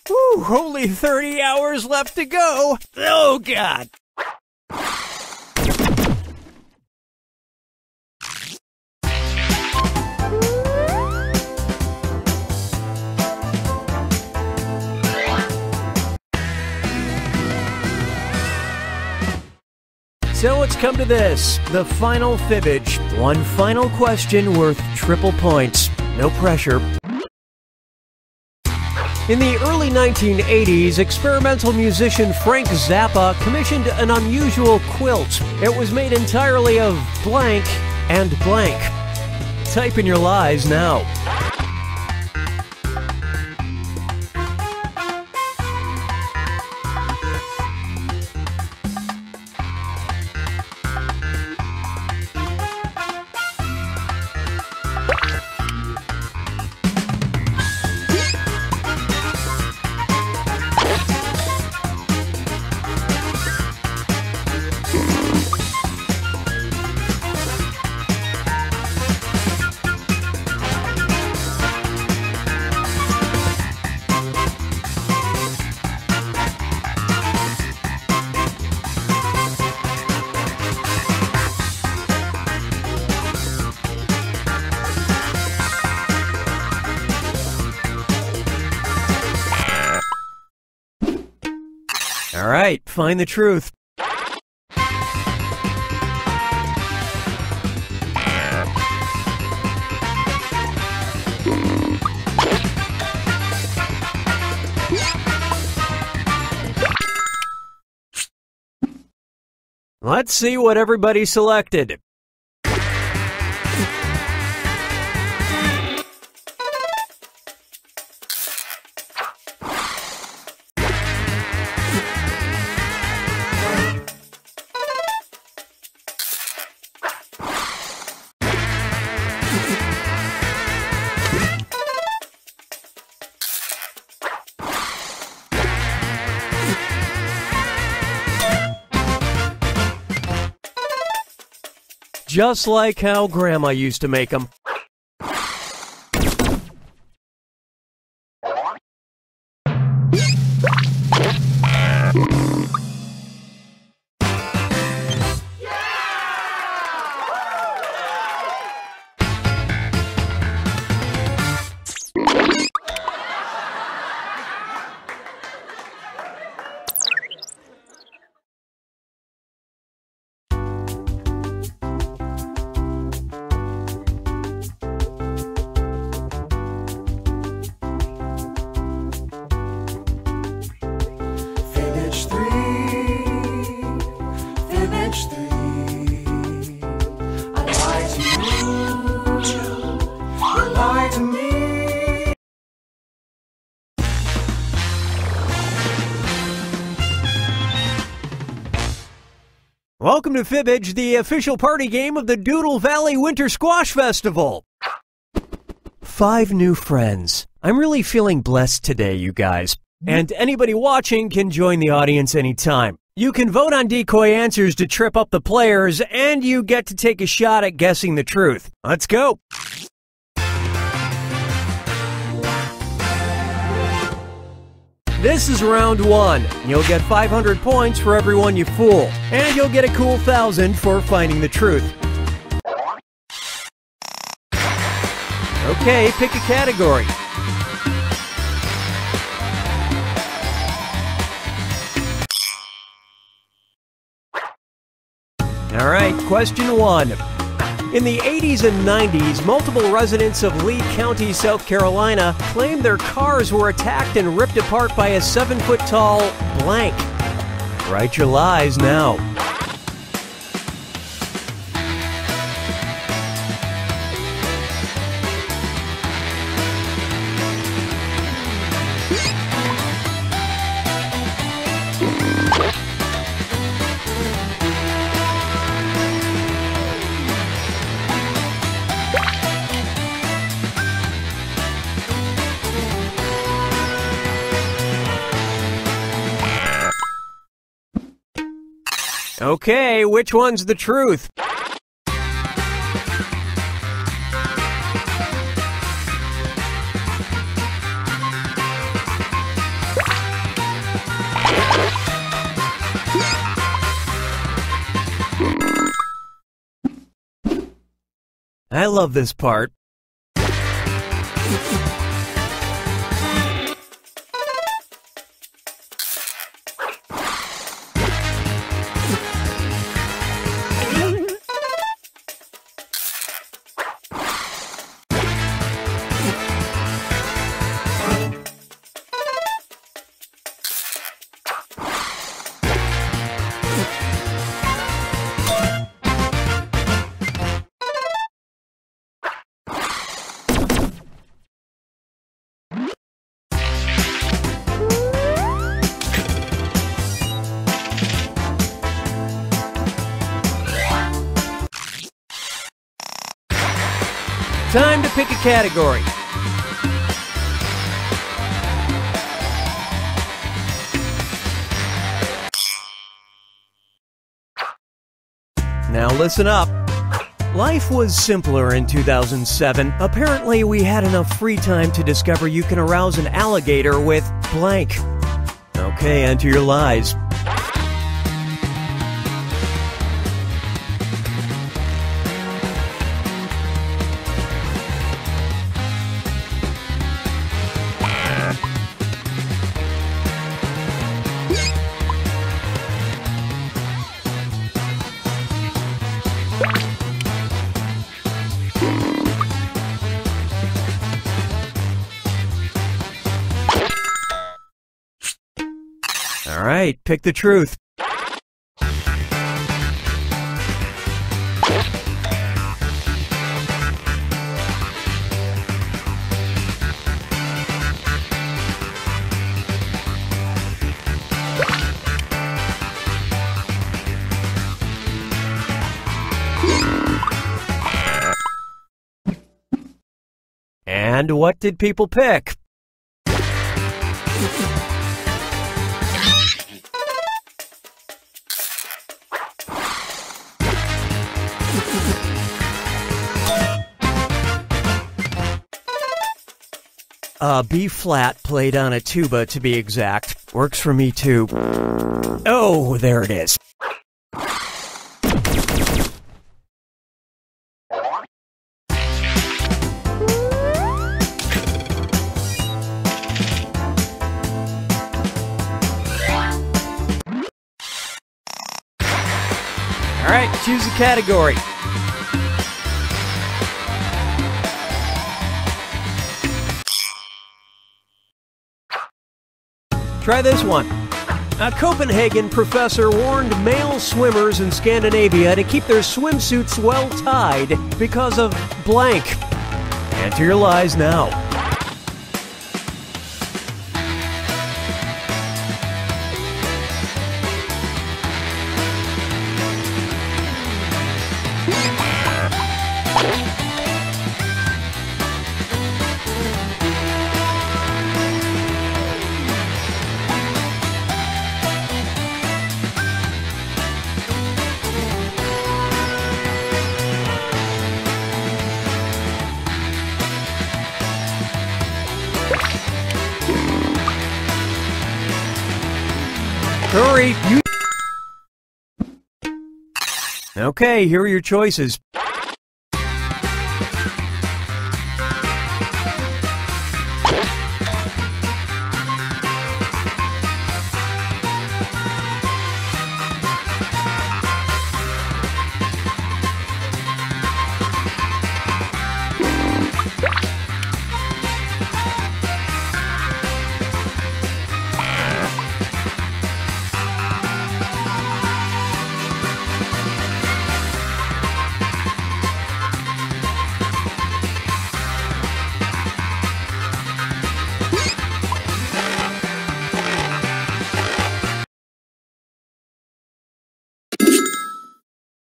Whew, only 30 hours left to go. Oh, God. So it's come to this, the final fibbage. One final question worth triple points. No pressure. In the early 1980s, experimental musician Frank Zappa commissioned an unusual quilt. It was made entirely of blank and blank. Type in your lies now. All right, find the truth. Let's see what everybody selected. Just like how Grandma used to make them. Welcome to Fibbage, the official party game of the Doodle Valley Winter Squash Festival. 5 new friends. I'm really feeling blessed today, you guys. And anybody watching can join the audience anytime. You can vote on decoy answers to trip up the players, and you get to take a shot at guessing the truth. Let's go. This is round 1. You'll get 500 points for everyone you fool, and you'll get a cool 1,000 for finding the truth. Okay, pick a category. All right, question 1. In the 80s and 90s, multiple residents of Lee County, South Carolina, claimed their cars were attacked and ripped apart by a 7-foot-tall blank. Write your lies now. Okay, which one's the truth? I love this part. Time to pick a category. Now listen up. Life was simpler in 2007. Apparently, we had enough free time to discover you can arouse an alligator with blank. Okay, enter your lies. right, pick the truth. And what did people pick? B flat played on a tuba, to be exact. Works for me too. Oh, there it is. All right, choose a category. Try this one. A Copenhagen professor warned male swimmers in Scandinavia to keep their swimsuits well tied because of blank. Answer your lies now. Hurry! Okay, here are your choices.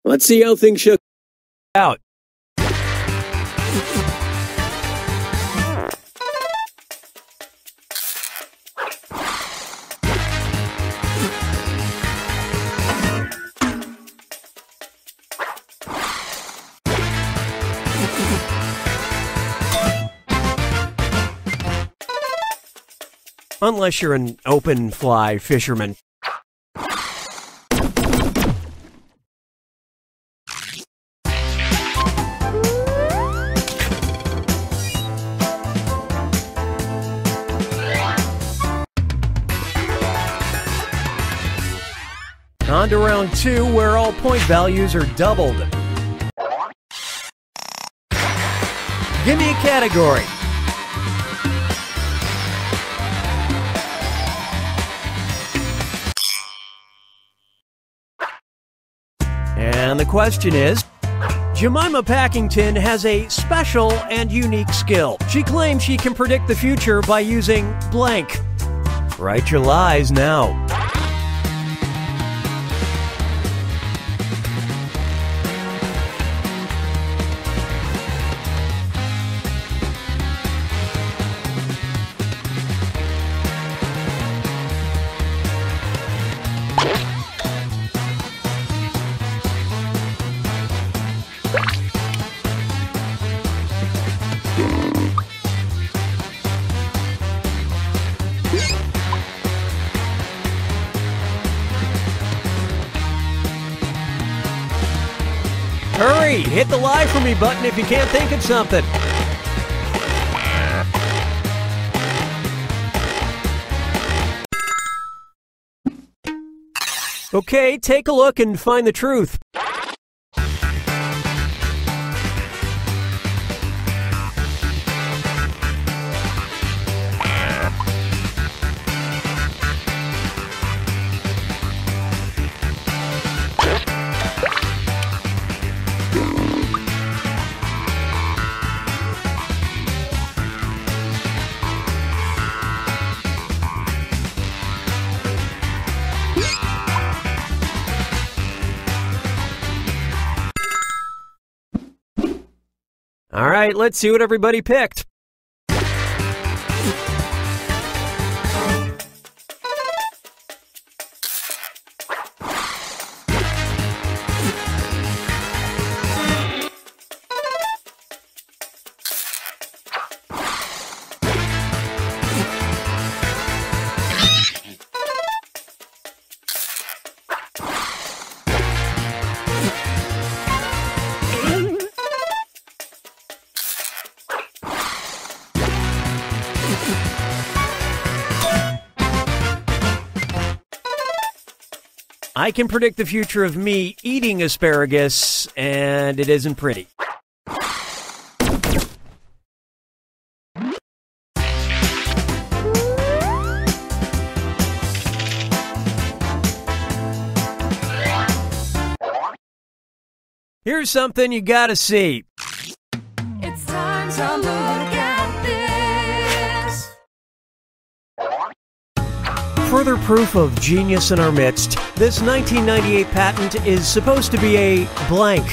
Let's see how things shook out. Unless you're an open fly fisherman. On to round 2, where all point values are doubled. Give me a category. And the question is, Jemima Packington has a special and unique skill. She claims she can predict the future by using blank. Write your lies now. Hurry! Hit the lie for me button if you can't think of something. Okay, take a look and find the truth. All right, let's see what everybody picked. I can predict the future of me eating asparagus, and it isn't pretty. Here's something you gotta see. It's time to look at this. Further proof of genius in our midst, this 1998 patent is supposed to be a blank.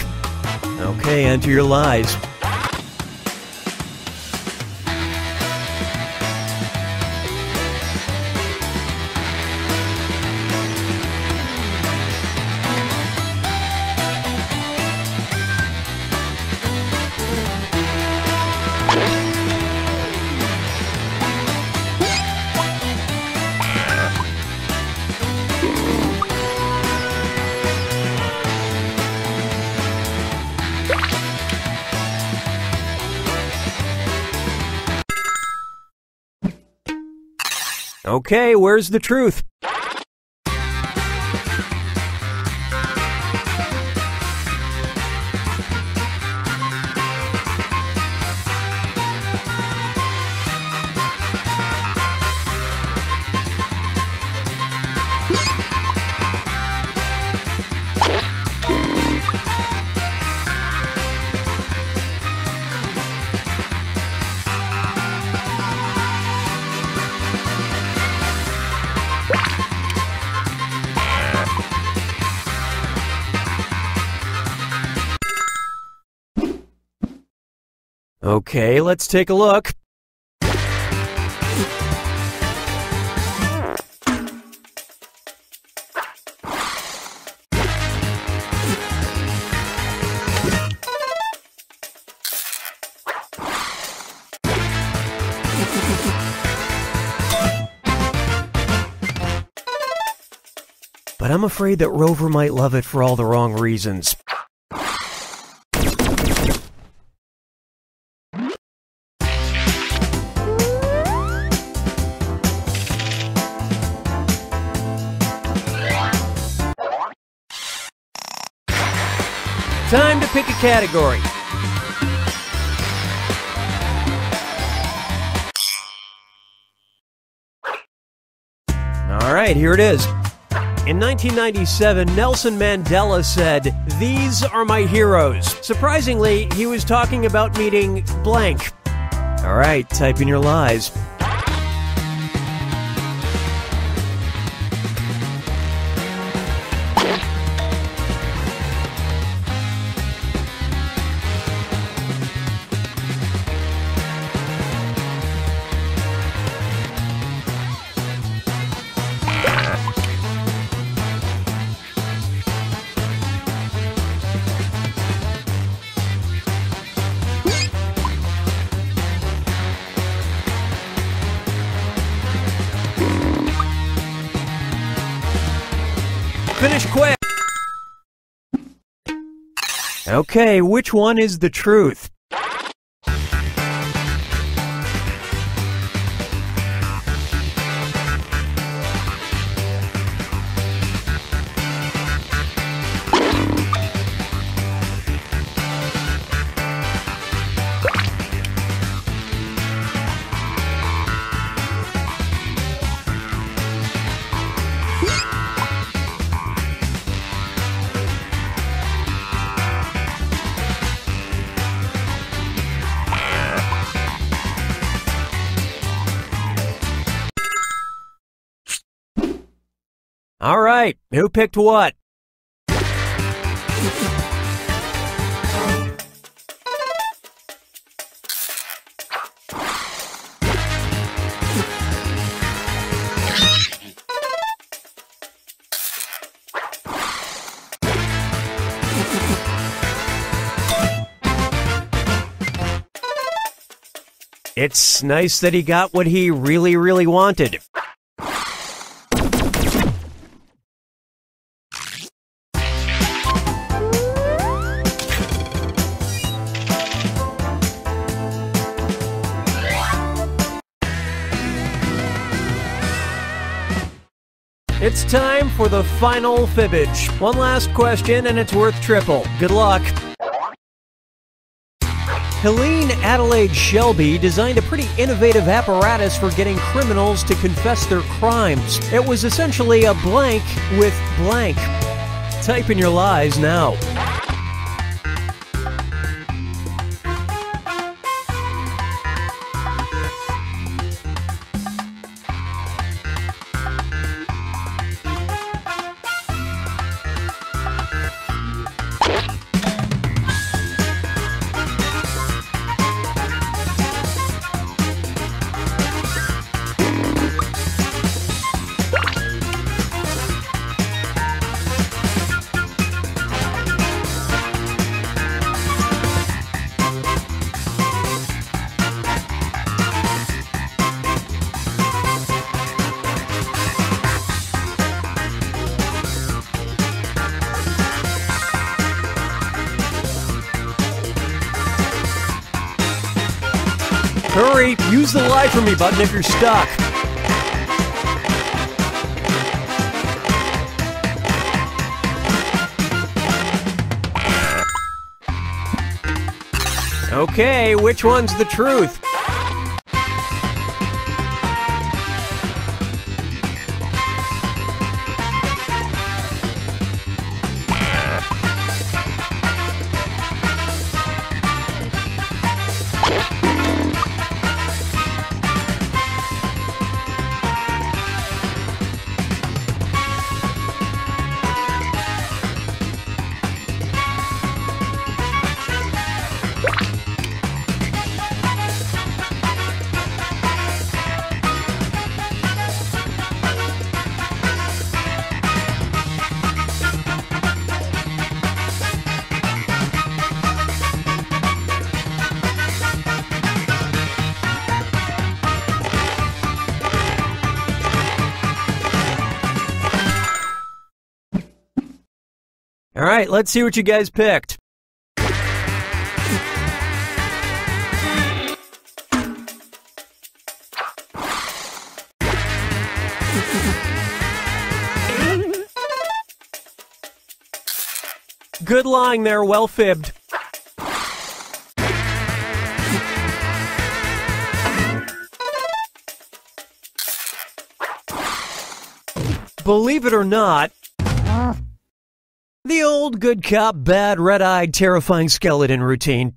Okay, enter your lies. Okay, where's the truth? Okay, let's take a look. But I'm afraid that Rover might love it for all the wrong reasons. Time to pick a category. All right, here it is. In 1997, Nelson Mandela said, "These are my heroes." Surprisingly, he was talking about meeting blank. All right, type in your lies. Finish quick! Okay, which one is the truth? All right, who picked what? It's nice that he got what he really, really wanted. It's time for the final fibbage. One last question and it's worth triple. Good luck. Helene Adelaide Shelby designed a pretty innovative apparatus for getting criminals to confess their crimes. It was essentially a blank with blank. Type in your lies now. Hurry, use the lie for me button if you're stuck. Okay, which one's the truth? All right, let's see what you guys picked. Good lying there, well fibbed. Believe it or not, the old good cop, bad, red-eyed, terrifying skeleton routine.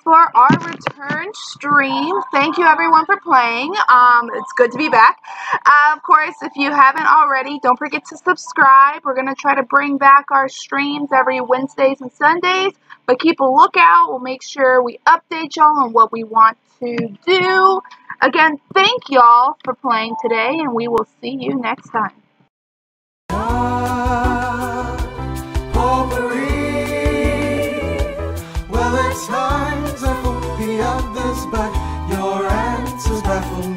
For our return stream. Thank you everyone for playing. It's good to be back. Of course, if you haven't already, don't forget to subscribe. We're going to try to bring back our streams every Wednesdays and Sundays, but keep a lookout. We'll make sure we update y'all on what we want to do. Again, thank y'all for playing today, and we will see you next time. Well, it's times I hope the others, but your answers baffle me.